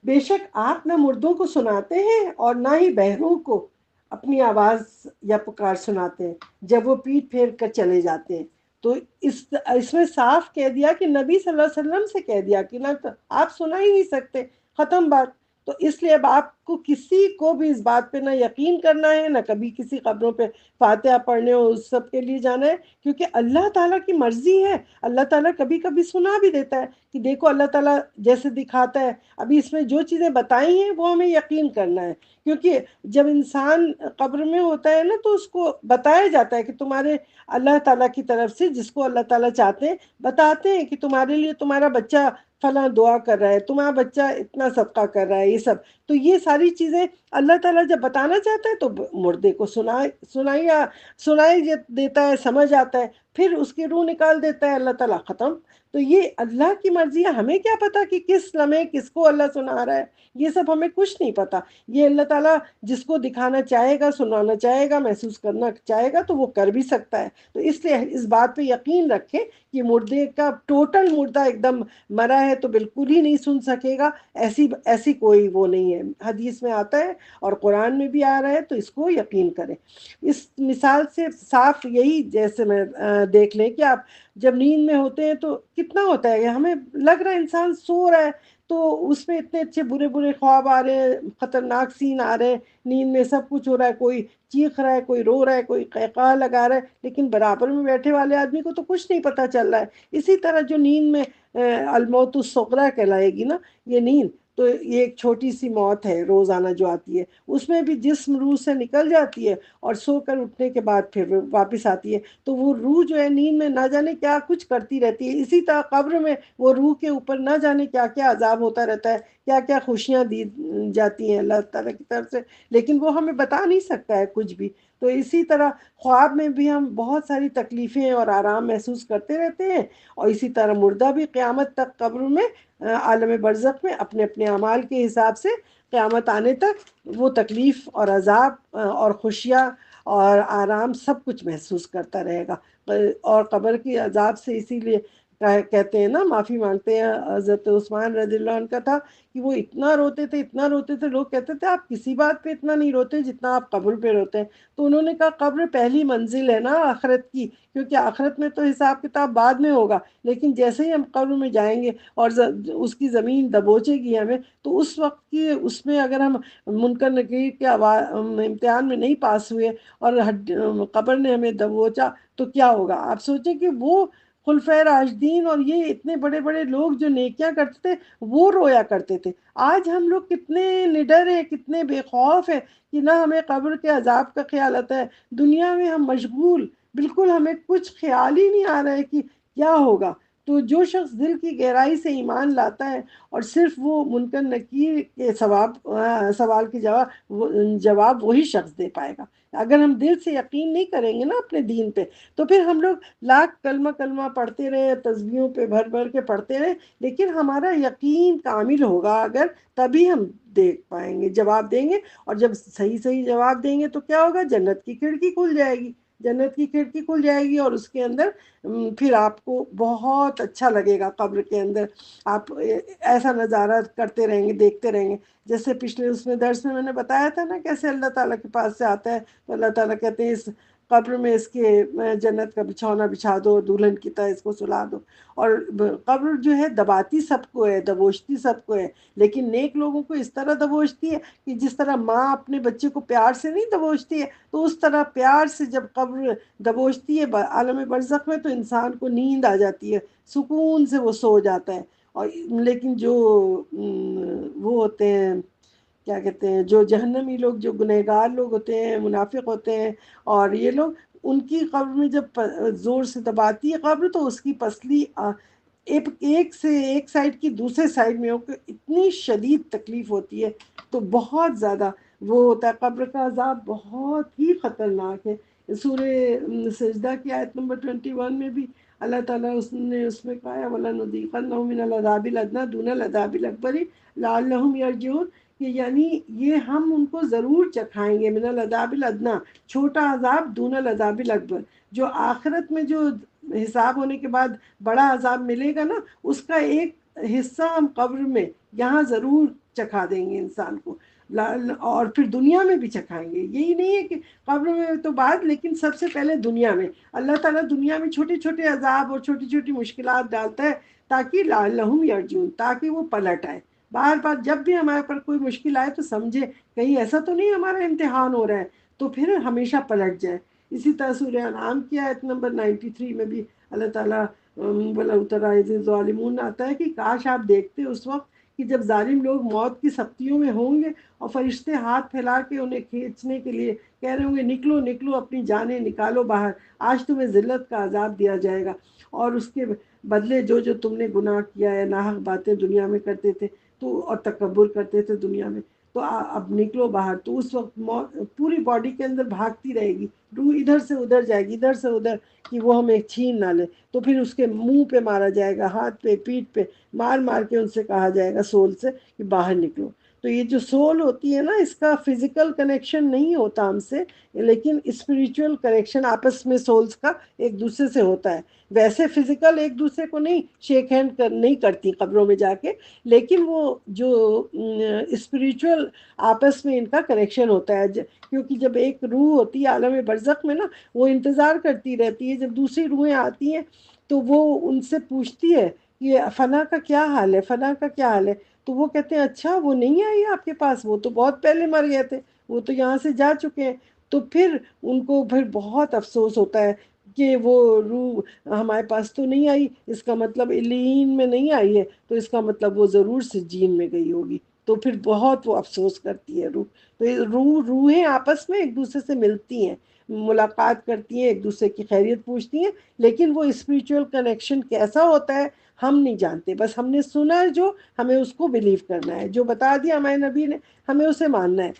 Speaker 1: بے شک آپ نہ مردوں کو سناتے ہیں اور نہ ہی بہروں کو اپنی آواز یا پکار سناتے ہیں جب وہ پیٹ پھیر کر چلے جاتے ہیں۔ تو اس میں صاف کہہ دیا کہ نبی صلی اللہ علیہ وسلم سے کہہ دیا کہ نہ آپ سنا ہی نہیں سکتے، ختم بات۔ تو اس لیے اب آپ کو کسی کو بھی اس بات پہ نہ یقین کرنا ہے، نہ کبھی کسی قبروں پہ فاتحہ پڑھنے اور اس سب کے لیے جانا ہے، کیونکہ اللہ تعالیٰ کی مرضی ہے۔ اللہ تعالیٰ کبھی کبھی سنا بھی دیتا ہے کہ دیکھو اللہ تعالیٰ جیسے دکھاتا ہے، ابھی اس میں جو چیزیں بتائی ہیں وہ ہمیں یقین کرنا ہے، کیونکہ جب انسان قبر میں ہوتا ہے نا تو اس کو بتایا جاتا ہے کہ تمہارے اللہ تعالیٰ کی طرف سے جس کو اللہ تعالیٰ چاہتے ہیں بتاتے ہیں کہ تمہارے لیے تمہارا بچہ فلاں دعا کر رہا ہے، تمہارا بچہ اتنا صدقہ کر رہا ہے، یہ سب۔ تو یہ ساری چیزیں اللہ تعالیٰ جب بتانا چاہتا ہے تو مردے کو سنائی دیتا ہے، سمجھ آتا ہے، پھر اس کی روح نکال دیتا ہے اللہ تعالیٰ، ختم۔ تو یہ اللہ کی مرضی ہے، ہمیں کیا پتا کہ کس لمحے کس کو اللہ سنا رہا ہے، یہ سب ہمیں کچھ نہیں پتا۔ یہ اللہ تعالیٰ جس کو دکھانا چاہے گا، سنانا چاہے گا، محسوس کرنا چاہے گا تو وہ کر بھی سکتا ہے۔ تو اس لیے اس بات پہ یقین رکھیں کہ مردے کا ٹوٹل مردہ ایک دم مرا ہے تو بالکل ہی نہیں سن سکے گا، ایسی کوئی وہ نہیں ہے، حدیث میں آتا ہے اور قرآن میں بھی آ رہا ہے، تو اس کو یقین کریں۔ اس مثال سے صاف یہی، جیسے میں دیکھ لیں کہ آپ جب نیند میں ہوتے ہیں تو کتنا ہوتا ہے، ہمیں لگ رہا ہے انسان سو رہا ہے تو اس میں اتنے اچھے برے برے خواب آ رہے ہیں، خطرناک سین آ رہے ہیں، نیند میں سب کچھ ہو رہا ہے، کوئی چیخ رہا ہے، کوئی رو رہا ہے، کوئی قہقہہ لگا رہا ہے، لیکن برابر میں بیٹھے والے آدمی کو تو کچھ نہیں پتہ چل رہا ہے۔ اسی طرح جو نیند میں الموت الصغریٰ کہلائے گی نا یہ نیند، تو یہ ایک چھوٹی سی موت ہے روزانہ جو آتی ہے، اس میں بھی جسم روح سے نکل جاتی ہے اور سو کر اٹھنے کے بعد پھر واپس آتی ہے، تو وہ روح جو ہے نیند میں نہ جانے کیا کچھ کرتی رہتی ہے۔ اسی طرح قبر میں وہ روح کے اوپر نہ جانے کیا کیا عذاب ہوتا رہتا ہے، کیا کیا خوشیاں دی جاتی ہیں اللہ تعالیٰ کی طرف سے، لیکن وہ ہمیں بتا نہیں سکتا ہے کچھ بھی۔ تو اسی طرح خواب میں بھی ہم بہت ساری تکلیفیں اور آرام محسوس کرتے رہتے ہیں، اور اسی طرح مردہ بھی قیامت تک قبر میں عالم برزخ میں اپنے اپنے اعمال کے حساب سے قیامت آنے تک وہ تکلیف اور عذاب اور خوشیاں اور آرام سب کچھ محسوس کرتا رہے گا۔ اور قبر کی عذاب سے اسی لیے کہتے ہیں نا، معافی مانگتے ہیں، حضرت عثمان رضی اللہ عنہ کا تھا کہ وہ اتنا روتے تھے، اتنا روتے تھے، لوگ کہتے تھے آپ کسی بات پہ اتنا نہیں روتے جتنا آپ قبر پہ روتے ہیں۔ تو انہوں نے کہا قبر پہلی منزل ہے نا آخرت کی، کیونکہ آخرت میں تو حساب کتاب بعد میں ہوگا، لیکن جیسے ہی ہم قبر میں جائیں گے اور اس کی زمین دبوچے گی ہمیں، تو اس وقت کی اس میں اگر ہم منکر نکیر کے امتحان میں نہیں پاس ہوئے اور قبر نے ہمیں دبوچا تو کیا ہوگا؟ آپ سوچیں کہ وہ خلفائے راشدین اور یہ اتنے بڑے بڑے لوگ جو نیکیاں کرتے تھے وہ رویا کرتے تھے۔ آج ہم لوگ کتنے نڈر ہیں، کتنے بے خوف ہیں کہ نہ ہمیں قبر کے عذاب کا خیال آتا ہے، دنیا میں ہم مشغول، بالکل ہمیں کچھ خیال ہی نہیں آ رہا ہے کہ کیا ہوگا۔ تو جو شخص دل کی گہرائی سے ایمان لاتا ہے اور صرف وہ منکر نکیر کے سوال کے جواب وہی شخص دے پائے گا۔ اگر ہم دل سے یقین نہیں کریں گے نا اپنے دین پہ، تو پھر ہم لوگ لاکھ کلمہ پڑھتے رہے، تسبیحوں پہ بھر بھر کے پڑھتے رہے، لیکن ہمارا یقین کامل ہوگا اگر، تبھی ہم دیکھ پائیں گے، جواب دیں گے۔ اور جب صحیح جواب دیں گے تو کیا ہوگا؟ جنت کی کھڑکی کھل جائے گی، جنت کی کھڑکی کھل جائے گی، اور اس کے اندر پھر آپ کو بہت اچھا لگے گا۔ قبر کے اندر آپ ایسا نظارہ کرتے رہیں گے، دیکھتے رہیں گے، جیسے پچھلے اس میں درس میں نے بتایا تھا نا، کیسے اللہ تعالیٰ کے پاس سے آتا ہے تو اللہ تعالیٰ کہتے ہیں اس قبر میں اس کے جنت کا بچھونا بچھا دو، دلہن کی طرح اس کو سلا دو۔ اور قبر جو ہے دباتی سب کو ہے، دبوچتی سب کو ہے، لیکن نیک لوگوں کو اس طرح دبوچتی ہے کہ جس طرح ماں اپنے بچے کو پیار سے نہیں دبوچتی ہے، تو اس طرح پیار سے جب قبر دبوچتی ہے عالم برزخ میں، تو انسان کو نیند آ جاتی ہے، سکون سے وہ سو جاتا ہے۔ اور لیکن جو وہ ہوتے ہیں، کیا کہتے ہیں، جو جہنمی لوگ، جو گنہگار لوگ ہوتے ہیں، منافق ہوتے ہیں، اور یہ لوگ، ان کی قبر میں جب زور سے دباتی ہے قبر، تو اس کی پسلی ایک سائڈ کی دوسرے سائڈ میں ہو کے اتنی شدید تکلیف ہوتی ہے، تو بہت زیادہ وہ ہوتا ہے۔ قبر کا عذاب بہت ہی خطرناک ہے۔ سورہ سجدہ کی آیت نمبر 21 میں بھی اللہ تعالیٰ نے اس میں کہا ہے وَلَنُذِيقَنَّهُم مِّنَ الْعَذَابِ الْأَدْنَىٰ دُونَ الْعَذَابِ الْأَكْبَرِ لَعَلَّهُمْ يَرْجِعُونَ، کہ یعنی یہ ہم ان کو ضرور چکھائیں گے، من العذاب الادنا، چھوٹا عذاب، دون العذاب الاکبر، جو آخرت میں جو حساب ہونے کے بعد بڑا عذاب ملے گا نا، اس کا ایک حصہ ہم قبر میں یہاں ضرور چکھا دیں گے انسان کو۔ اور پھر دنیا میں بھی چکھائیں گے. یہی نہیں ہے کہ قبر میں تو بعد، لیکن سب سے پہلے دنیا میں اللہ تعالیٰ دنیا میں چھوٹے چھوٹے عذاب اور چھوٹی چھوٹی مشکلات ڈالتا ہے تاکہ لعلہم یرجعون، تاکہ وہ پلٹ آئے. بار بار جب بھی ہمارے پر کوئی مشکل آئے تو سمجھے کہیں ایسا تو نہیں ہمارا امتحان ہو رہا ہے، تو پھر ہمیشہ پلٹ جائے. اسی طرح سورہ انعام کی آیت نمبر 93 میں بھی اللہ تعالیٰ وَلَوْ تَرَىٰ إِذِ الظَّالِمُونَ آتا ہے کہ کاش آپ دیکھتے اس وقت کہ جب ظالم لوگ موت کی سختیوں میں ہوں گے اور فرشتے ہاتھ پھیلا کے انہیں کھینچنے کے لیے کہہ رہے ہوں گے نکلو نکلو اپنی جانیں نکالو باہر، آج تمہیں ذلت کا عذاب دیا جائے گا اور اس کے بدلے جو جو تم نے گناہ کیا ہے، ناحق باتیں دنیا میں کرتے تھے تو اور تکبر کرتے تھے دنیا میں، تو اب نکلو باہر. تو اس وقت پوری باڈی کے اندر بھاگتی رہے گی، روح ادھر سے ادھر جائے گی ادھر سے ادھر کہ وہ ہمیں چھین نہ لے. تو پھر اس کے منہ پہ مارا جائے گا، ہاتھ پہ، پیٹھ پہ مار مار کے ان سے کہا جائے گا سول سے کہ باہر نکلو. تو یہ جو سول ہوتی ہے نا، اس کا فزیکل کنیکشن نہیں ہوتا ہم سے، لیکن اسپریچول کنیکشن آپس میں سولز کا ایک دوسرے سے ہوتا ہے. ویسے فزیکل ایک دوسرے کو نہیں شیک ہینڈ نہیں کرتی قبروں میں جا کے، لیکن وہ جو اسپریچول آپس میں ان کا کنیکشن ہوتا ہے. کیونکہ جب ایک روح ہوتی ہے عالم برزخ میں نا، وہ انتظار کرتی رہتی ہے جب دوسری روحیں آتی ہیں تو وہ ان سے پوچھتی ہے کہ فلاں کا کیا حال ہے، فلاں کا کیا حال ہے. تو وہ کہتے ہیں اچھا وہ نہیں آئی آپ کے پاس، وہ تو بہت پہلے مر گئے تھے، وہ تو یہاں سے جا چکے ہیں. تو پھر ان کو پھر بہت افسوس ہوتا ہے کہ وہ روح ہمارے پاس تو نہیں آئی، اس کا مطلب علیین میں نہیں آئی ہے، تو اس کا مطلب وہ ضرور سجین میں گئی ہوگی. تو پھر بہت وہ افسوس کرتی ہے روح. تو یہ روحیں آپس میں ایک دوسرے سے ملتی ہیں، ملاقات کرتی ہیں، ایک دوسرے کی خیریت پوچھتی ہیں، لیکن وہ اسپریچول کنیکشن کیسا ہوتا ہے ہم نہیں جانتے. بس ہم نے سنا جو ہمیں اس کو بلیو کرنا ہے، جو بتا دیا ہمارے نبی نے ہمیں اسے ماننا ہے.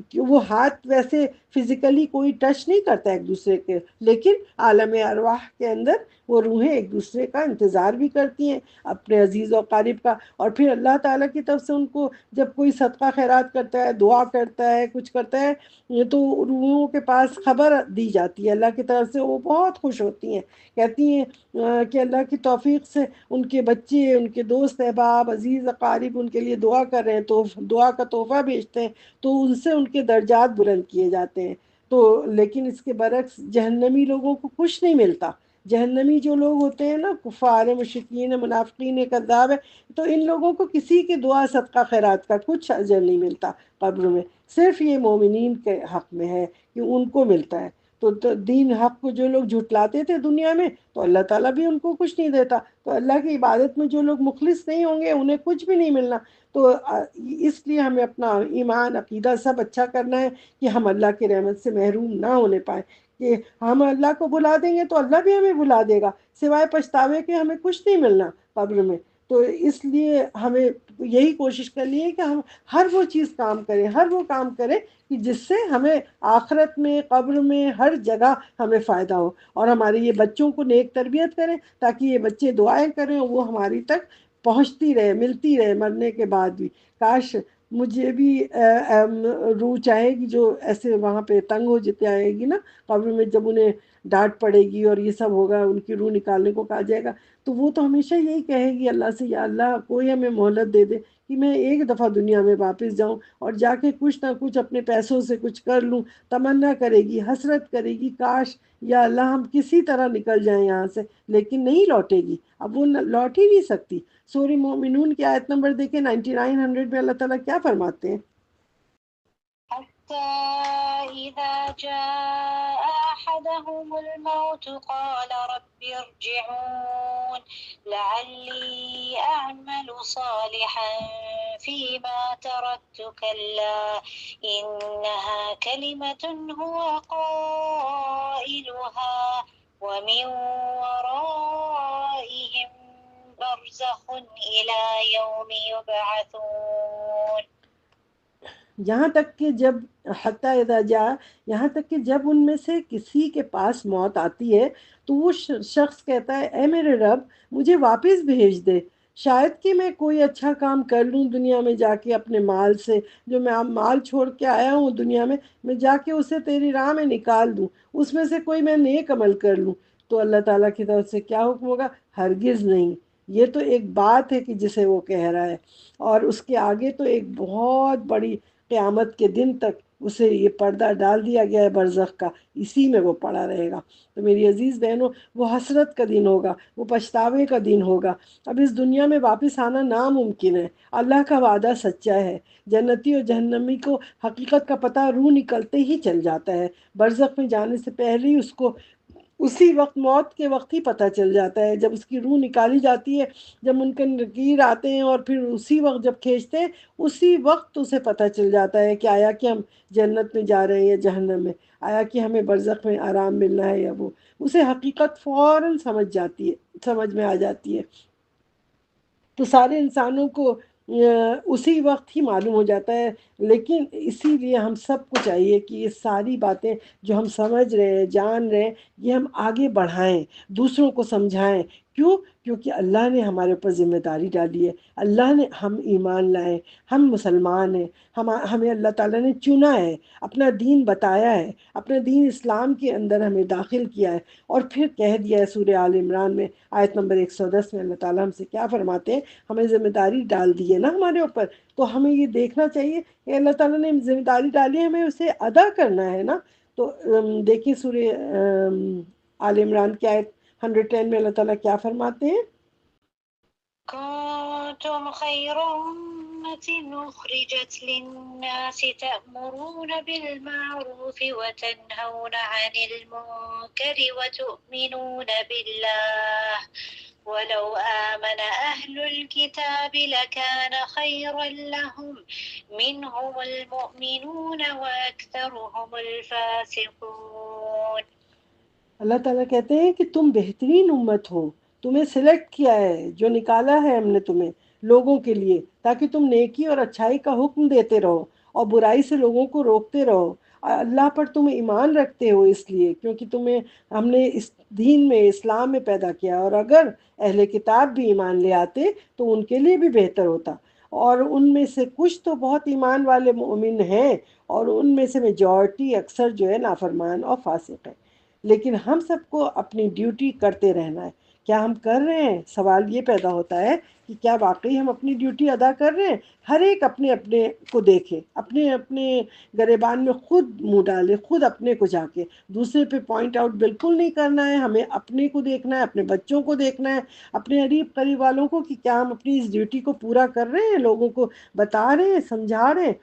Speaker 1: کہ وہ ہاتھ ویسے فزیکلی کوئی ٹچ نہیں کرتا ایک دوسرے کے، لیکن عالم ارواح کے اندر وہ روحیں ایک دوسرے کا انتظار بھی کرتی ہیں اپنے عزیز و اقارب کا. اور پھر اللہ تعالیٰ کی طرف سے ان کو جب کوئی صدقہ خیرات کرتا ہے، دعا کرتا ہے، کچھ کرتا ہے، یہ تو روحوں کے پاس خبر دی جاتی ہے اللہ کی طرف سے. وہ بہت خوش ہوتی ہیں، کہتی ہیں کہ اللہ کی توفیق سے ان کے بچے، ان کے دوست احباب، عزیز اقارب ان کے لیے دعا کر رہے ہیں، تو دعا کا تحفہ بھیجتے ہیں تو ان سے ان کے درجات بلند کیے جاتے ہیں. تو لیکن اس کے برعکس جہنمی لوگوں کو کچھ نہیں ملتا. جہنمی جو لوگ ہوتے ہیں نا، کفار، مشرکین، منافقین، کذاب ہے، تو ان لوگوں کو کسی کے دعا صدقہ خیرات کا کچھ اجر نہیں ملتا قبر میں. صرف یہ مومنین کے حق میں ہے کہ ان کو ملتا ہے. تو دین حق کو جو لوگ جھٹلاتے تھے دنیا میں، تو اللہ تعالیٰ بھی ان کو کچھ نہیں دیتا. تو اللہ کی عبادت میں جو لوگ مخلص نہیں ہوں گے انہیں کچھ بھی نہیں ملنا. تو اس لیے ہمیں اپنا ایمان، عقیدہ سب اچھا کرنا ہے کہ ہم اللہ کی رحمت سے محروم نہ ہونے پائیں. کہ ہم اللہ کو بلا دیں گے تو اللہ بھی ہمیں بلا دے گا، سوائے پچھتاوے کے ہمیں کچھ نہیں ملنا قبر میں. تو اس لیے ہمیں یہی کوشش کرنی ہے کہ ہم ہر وہ چیز کام کریں، ہر وہ کام کریں کہ جس سے ہمیں آخرت میں، قبر میں، ہر جگہ ہمیں فائدہ ہو. اور ہمارے یہ بچوں کو نیک تربیت کریں تاکہ یہ بچے دعائیں کریں اور وہ ہماری تک پہنچتی رہے، ملتی رہے مرنے کے بعد بھی. کاش مجھے بھی روح چاہے گی جو ایسے وہاں پہ تنگ ہو جاتے آئے گی نا قبر میں، جب انہیں ڈانٹ پڑے گی اور یہ سب ہوگا، ان کی روح نکالنے کو کہا جائے گا، تو وہ تو ہمیشہ یہی کہے گی اللہ سے، یا اللہ کوئی ہمیں مہلت دے دے کہ میں ایک دفعہ دنیا میں واپس جاؤں اور جا کے کچھ نہ کچھ اپنے پیسوں سے کچھ کر لوں. تمنا کرے گی، حسرت کرے گی، کاش یا اللہ ہم کسی طرح نکل جائیں یہاں سے، لیکن نہیں لوٹے گی. اب وہ لوٹ ہی نہیں سکتی. سورہ مومنون کی آیت نمبر دیکھیں 9900 میں اللہ تعالیٰ کیا فرماتے ہیں؟
Speaker 2: حتى إذا جاء أحدهم الموت قال رب ارجعون لعلي أعمل صالحا فيما تركت كلا إنها كلمة هو قائلها ومن ورائهم برزخ إلى يوم يبعثون.
Speaker 1: یہاں تک کہ جب حتیٰ اذا جاء، یہاں تک کہ جب ان میں سے کسی کے پاس موت آتی ہے تو وہ شخص کہتا ہے اے میرے رب مجھے واپس بھیج دے، شاید کہ میں کوئی اچھا کام کر لوں دنیا میں جا کے اپنے مال سے، جو میں مال چھوڑ کے آیا ہوں دنیا میں جا کے اسے تیری راہ میں نکال دوں، اس میں سے کوئی میں نیک عمل کر لوں. تو اللہ تعالیٰ کی طرف سے کیا حکم ہوگا؟ ہرگز نہیں. یہ تو ایک بات ہے کہ جسے وہ کہہ رہا ہے، اور اس کے آگے تو ایک بہت بڑی قیامت کے دن تک اسے یہ پردہ ڈال دیا گیا ہے برزخ کا، اسی میں وہ پڑا رہے گا۔ تو میری عزیز بہنوں، وہ حسرت کا دن ہوگا، وہ پچھتاوے کا دن ہوگا۔ اب اس دنیا میں واپس آنا ناممکن ہے، اللہ کا وعدہ سچا ہے۔ جنتی اور جہنمی کو حقیقت کا پتہ روح نکلتے ہی چل جاتا ہے، برزخ میں جانے سے پہلے ہی اس کو اسی وقت، موت کے وقت ہی پتہ چل جاتا ہے، جب اس کی روح نکالی جاتی ہے، جب منکر نکیر آتے ہیں اور پھر اسی وقت جب کھینچتے ہیں، اسی وقت اسے پتہ چل جاتا ہے کہ آیا کہ ہم جنت میں جا رہے ہیں یا جہنم میں، آیا کہ ہمیں برزخ میں آرام ملنا ہے یا وہ، اسے حقیقت فوراً سمجھ میں آ جاتی ہے۔ تو سارے انسانوں کو اسی وقت ہی معلوم ہو جاتا ہے، لیکن اسی لیے ہم سب کو چاہیے کہ یہ ساری باتیں جو ہم سمجھ رہے ہیں، جان رہے ہیں، یہ ہم آگے بڑھائیں، دوسروں کو سمجھائیں۔ کیوں؟ کیونکہ اللہ نے ہمارے اوپر ذمہ داری ڈالی ہے، اللہ نے، ہم ایمان لائے، ہم مسلمان ہیں، ہمیں اللہ تعالیٰ نے چنا ہے، اپنا دین بتایا ہے، اپنا دین اسلام کے اندر ہمیں داخل کیا ہے، اور پھر کہہ دیا ہے سورہ آل عمران میں آیت نمبر 110 میں اللہ تعالیٰ ہم سے کیا فرماتے ہیں، ہمیں ذمہ داری ڈال دی ہے نا ہمارے اوپر، تو ہمیں یہ دیکھنا چاہیے کہ اللہ تعالیٰ نے ذمہ داری ڈالی ہے، ہمیں اسے ادا کرنا ہے نا۔ تو دیکھیں سورہ آل عمران کی آیت 110 میں اللہ تعالیٰ کیا فرماتے ہیں؟
Speaker 2: كنتم خير أمة أخرجت للناس تأمرون بالمعروف وتنهون عن المنكر وتؤمنون بالله ولو آمن أهل الكتاب لكان خيرا لهم منهم المؤمنون وأكثرهم الفاسقون۔
Speaker 1: اللہ تعالیٰ کہتے ہیں کہ تم بہترین امت ہو، تمہیں سلیکٹ کیا ہے، جو نکالا ہے ہم نے تمہیں لوگوں کے لیے، تاکہ تم نیکی اور اچھائی کا حکم دیتے رہو اور برائی سے لوگوں کو روکتے رہو، اللہ پر تم ایمان رکھتے ہو، اس لیے کیونکہ تمہیں ہم نے اس دین میں، اسلام میں پیدا کیا، اور اگر اہل کتاب بھی ایمان لے آتے تو ان کے لیے بھی بہتر ہوتا، اور ان میں سے کچھ تو بہت ایمان والے مومن ہیں، اور ان میں سے میجورٹی اکثر جو ہے نافرمان اور فاسق ہے۔ لیکن ہم سب کو اپنی ڈیوٹی کرتے رہنا ہے۔ کیا ہم کر رہے ہیں؟ سوال یہ پیدا ہوتا ہے کہ کیا واقعی ہم اپنی ڈیوٹی ادا کر رہے ہیں؟ ہر ایک اپنے اپنے کو دیکھے، اپنے اپنے گریبان میں خود منہ ڈالے، خود اپنے کو جا کے، دوسرے پہ پوائنٹ آؤٹ بالکل نہیں کرنا ہے، ہمیں اپنے کو دیکھنا ہے، اپنے بچوں کو دیکھنا ہے، اپنے قریب والوں کو، کہ کیا ہم اپنی اس ڈیوٹی کو پورا کر رہے ہیں، لوگوں کو بتا رہے ہیں، سمجھا رہے ہیں۔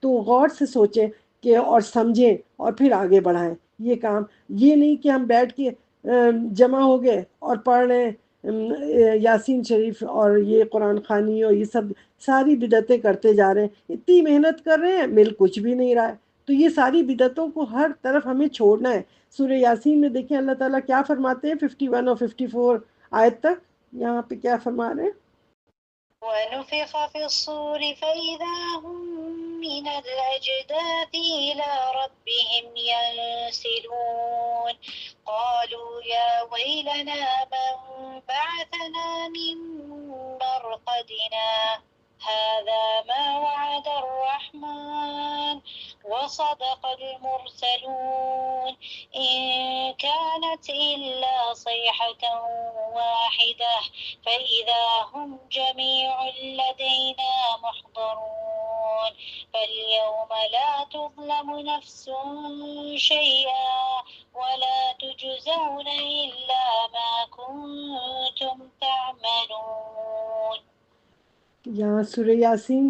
Speaker 1: تو غور سے سوچیں کہ اور سمجھیں اور پھر آگے بڑھائیں یہ کام۔ یہ نہیں کہ ہم بیٹھ کے جمع ہو گئے اور پڑھ رہے ہیں یاسین شریف اور یہ قرآن خوانی اور یہ سب ساری بدعتیں کرتے جا رہے ہیں، اتنی محنت کر رہے ہیں، مل کچھ بھی نہیں رہا ہے۔ تو یہ ساری بدعتوں کو ہر طرف ہمیں چھوڑنا ہے۔ سورہ یاسین میں دیکھیں اللہ تعالیٰ کیا فرماتے ہیں، 51 اور 54 آیت تک یہاں پہ کیا فرما رہے ہیں؟
Speaker 2: ونفخ في الصور فإذا هم من الأجداث إلى ربهم ينسلون قالوا يا ويلنا من بعثنا من مرقدنا هذا ما وعد الرحمن وصدق المرسلون إن كانت إلا صيحة واحدة فإذا هم جميع لدينا محضرون فاليوم لا تظلم نفس شيئا ولا تجزون إلا ما كنتم تعملون۔
Speaker 1: یہاں سورہ یاسین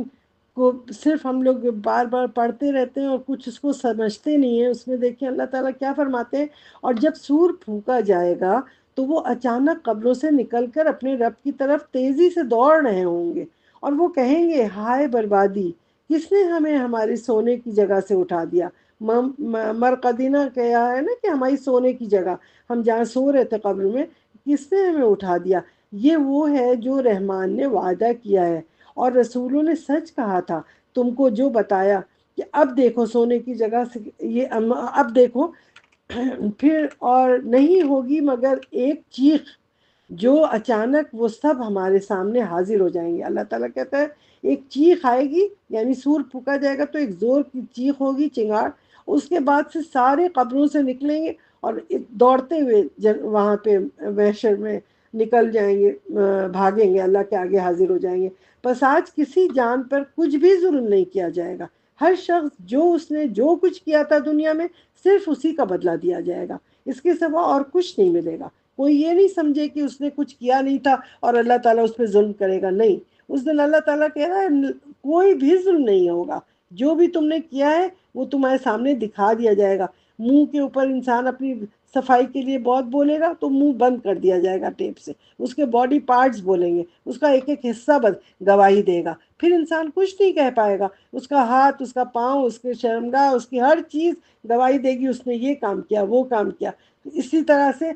Speaker 1: کو صرف ہم لوگ بار بار پڑھتے رہتے ہیں اور کچھ اس کو سمجھتے نہیں ہیں۔ اس میں دیکھیں اللہ تعالیٰ کیا فرماتے ہیں، اور جب سور پھونکا جائے گا تو وہ اچانک قبروں سے نکل کر اپنے رب کی طرف تیزی سے دوڑ رہے ہوں گے، اور وہ کہیں گے ہائے بربادی، کس نے ہمیں ہماری سونے کی جگہ سے اٹھا دیا۔ مرقدینہ کیا ہے نا کہ ہماری سونے کی جگہ، ہم جہاں سو رہے تھے قبر میں، کس نے ہمیں اٹھا دیا۔ یہ وہ ہے جو رحمان نے وعدہ کیا ہے اور رسولوں نے سچ کہا تھا، تم کو جو بتایا کہ اب دیکھو سونے کی جگہ سے یہ اب دیکھو پھر، اور نہیں ہوگی مگر ایک چیخ جو اچانک وہ سب ہمارے سامنے حاضر ہو جائیں گے۔ اللہ تعالیٰ کہتا ہے ایک چیخ آئے گی، یعنی سور پھونکا جائے گا تو ایک زور کی چیخ ہوگی، چنگاڑ، اس کے بعد سے سارے قبروں سے نکلیں گے اور دوڑتے ہوئے وہاں پہ محشر میں نکل جائیں گے، بھاگیں گے، اللہ کے آگے حاضر ہو جائیں گے۔ بس آج کسی جان پر کچھ بھی ظلم نہیں کیا جائے گا، ہر شخص جو اس نے جو کچھ کیا تھا دنیا میں صرف اسی کا بدلہ دیا جائے گا، اس کے سوا اور کچھ نہیں ملے گا۔ کوئی یہ نہیں سمجھے کہ اس نے کچھ کیا نہیں تھا اور اللہ تعالیٰ اس پہ ظلم کرے گا، نہیں، اس دن اللہ تعالیٰ کہہ رہا ہے کوئی بھی ظلم نہیں ہوگا، جو بھی تم نے کیا ہے وہ تمہارے سامنے دکھا دیا جائے گا۔ منہ کے اوپر انسان اپنی صفائی کے لیے بہت بولے گا تو منہ بند کر دیا جائے گا ٹیپ سے، اس کے باڈی پارٹس بولیں گے، اس کا ایک ایک حصہ گواہی دے گا، پھر انسان کچھ نہیں کہہ پائے گا، اس کا ہاتھ، اس کا پاؤں، اس کے شرمگاہ، اس کی ہر چیز گواہی دے گی، اس نے یہ کام کیا، وہ کام کیا۔ اسی طرح سے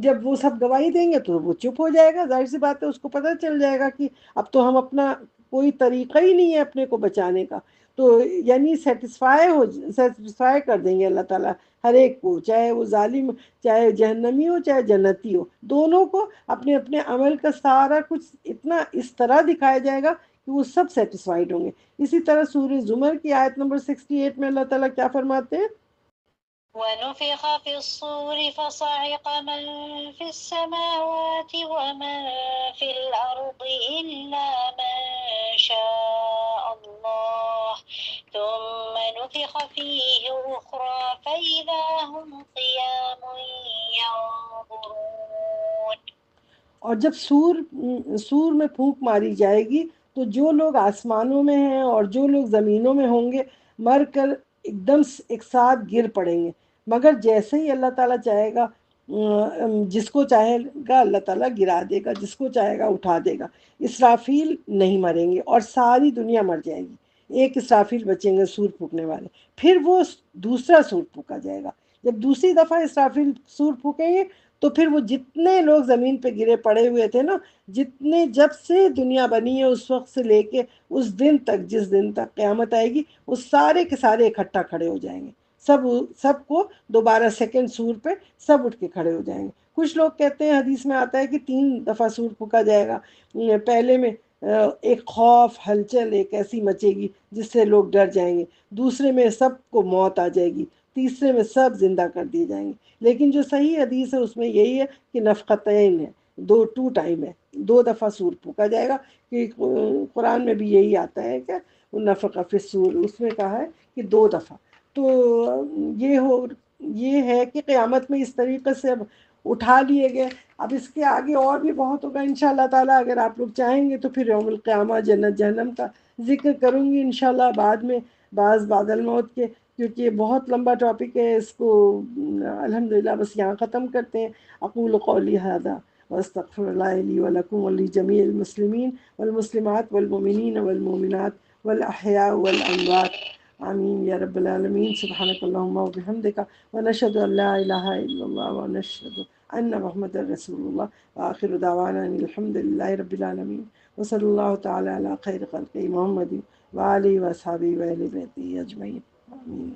Speaker 1: جب وہ سب گواہی دیں گے تو وہ چپ ہو جائے گا، ظاہر سی بات ہے، اس کو پتہ چل جائے گا کہ اب تو ہم اپنا کوئی طریقہ ہی نہیں ہے اپنے کو بچانے کا، تو یعنی سیٹسفائی کر دیں گے اللہ تعالیٰ ہر ایک کو، چاہے وہ ظالم، چاہے جہنمی ہو، چاہے جنتی ہو، دونوں کو اپنے اپنے عمل کا سارا کچھ اتنا اس طرح دکھایا جائے گا کہ وہ سب سیٹسفائیڈ ہوں گے۔ اسی طرح سورہ زمر کی آیت نمبر 68 میں اللہ تعالیٰ کیا فرماتے ہیں؟
Speaker 2: وَنُفِخَ فِي الصُّورِ فَصَعِقَ مَن فِي السَّمَاوَاتِ وَمَن فِي الْأَرْضِ إِلَّا مَن شَاءَ اللَّهُ ثُمَّ نُفِخَ فِيهِ أُخْرَىٰ فَإِذَا هُمْ قِيَامٌ يَنظُرُونَ۔
Speaker 1: اور جب سور میں پھونک ماری جائے گی تو جو لوگ آسمانوں میں ہیں اور جو لوگ زمینوں میں ہوں گے مر کر ایک دم ایک ساتھ گر پڑیں گے، مگر جیسے ہی اللہ تعالیٰ چاہے گا، جس کو چاہے گا اللہ تعالیٰ گرا دے گا، جس کو چاہے گا اٹھا دے گا۔ اسرافیل نہیں مریں گے اور ساری دنیا مر جائے گی، ایک اسرافیل بچیں گے سور پھونکنے والے، پھر وہ دوسرا سور پھونکا جائے گا۔ جب دوسری دفعہ اسرافیل سور پھونکیں گے تو پھر وہ جتنے لوگ زمین پہ گرے پڑے ہوئے تھے نا، جتنے جب سے دنیا بنی ہے اس وقت سے لے کے اس دن تک، جس دن تک قیامت آئے گی، وہ سارے کے سارے اکٹھا کھڑے ہو جائیں گے، سب کو دوبارہ سیکنڈ سور پہ سب اٹھ کے کھڑے ہو جائیں گے۔ کچھ لوگ کہتے ہیں، حدیث میں آتا ہے کہ 3 دفعہ سور پھونکا جائے گا، پہلے میں ایک خوف، ہلچل ایک ایسی مچے گی جس سے لوگ ڈر جائیں گے، دوسرے میں سب کو موت آ جائے گی، تیسرے میں سب زندہ کر دیے جائیں گے۔ لیکن جو صحیح حدیث ہے اس میں یہی ہے کہ نفختین ہے، 2 ٹائم ہے، 2 دفعہ سور پھونکا جائے گا، کہ قرآن میں بھی یہی آتا ہے کہ نفخ فی الصور، اس میں کہا ہے کہ 2 دفعہ۔ تو یہ ہے کہ قیامت میں اس طریقے سے اب اٹھا لیے گئے۔ اب اس کے آگے اور بھی بہت ہوگا انشاءاللہ تعالیٰ، اگر آپ لوگ چاہیں گے تو پھر یوم القیامہ، جنت جہنم کا ذکر کروں گی انشاءاللہ بعد میں، بعد الموت کے، کیونکہ یہ بہت لمبا ٹاپک ہے، اس کو الحمدللہ بس یہاں ختم کرتے ہیں۔ اقول قولی ھذا واستغفر اللہ لی ولکم ولجمیع المسلمین والمسلمات والمؤمنین والمؤمنات والاحیاء والاموات، آمین یا رب العالمین۔ سبحانک اللہم وبحمدک ونشہد ان لا الہ الا اللہ ونشہد ان محمد رسول اللہ، وآخر دعوانا ان الحمدللہ رب العالمین، وصلی اللہ تعالی علی خیر خلقہ محمد وآلہ وصحبہ وأہل بیتہ اجمعین، آمین۔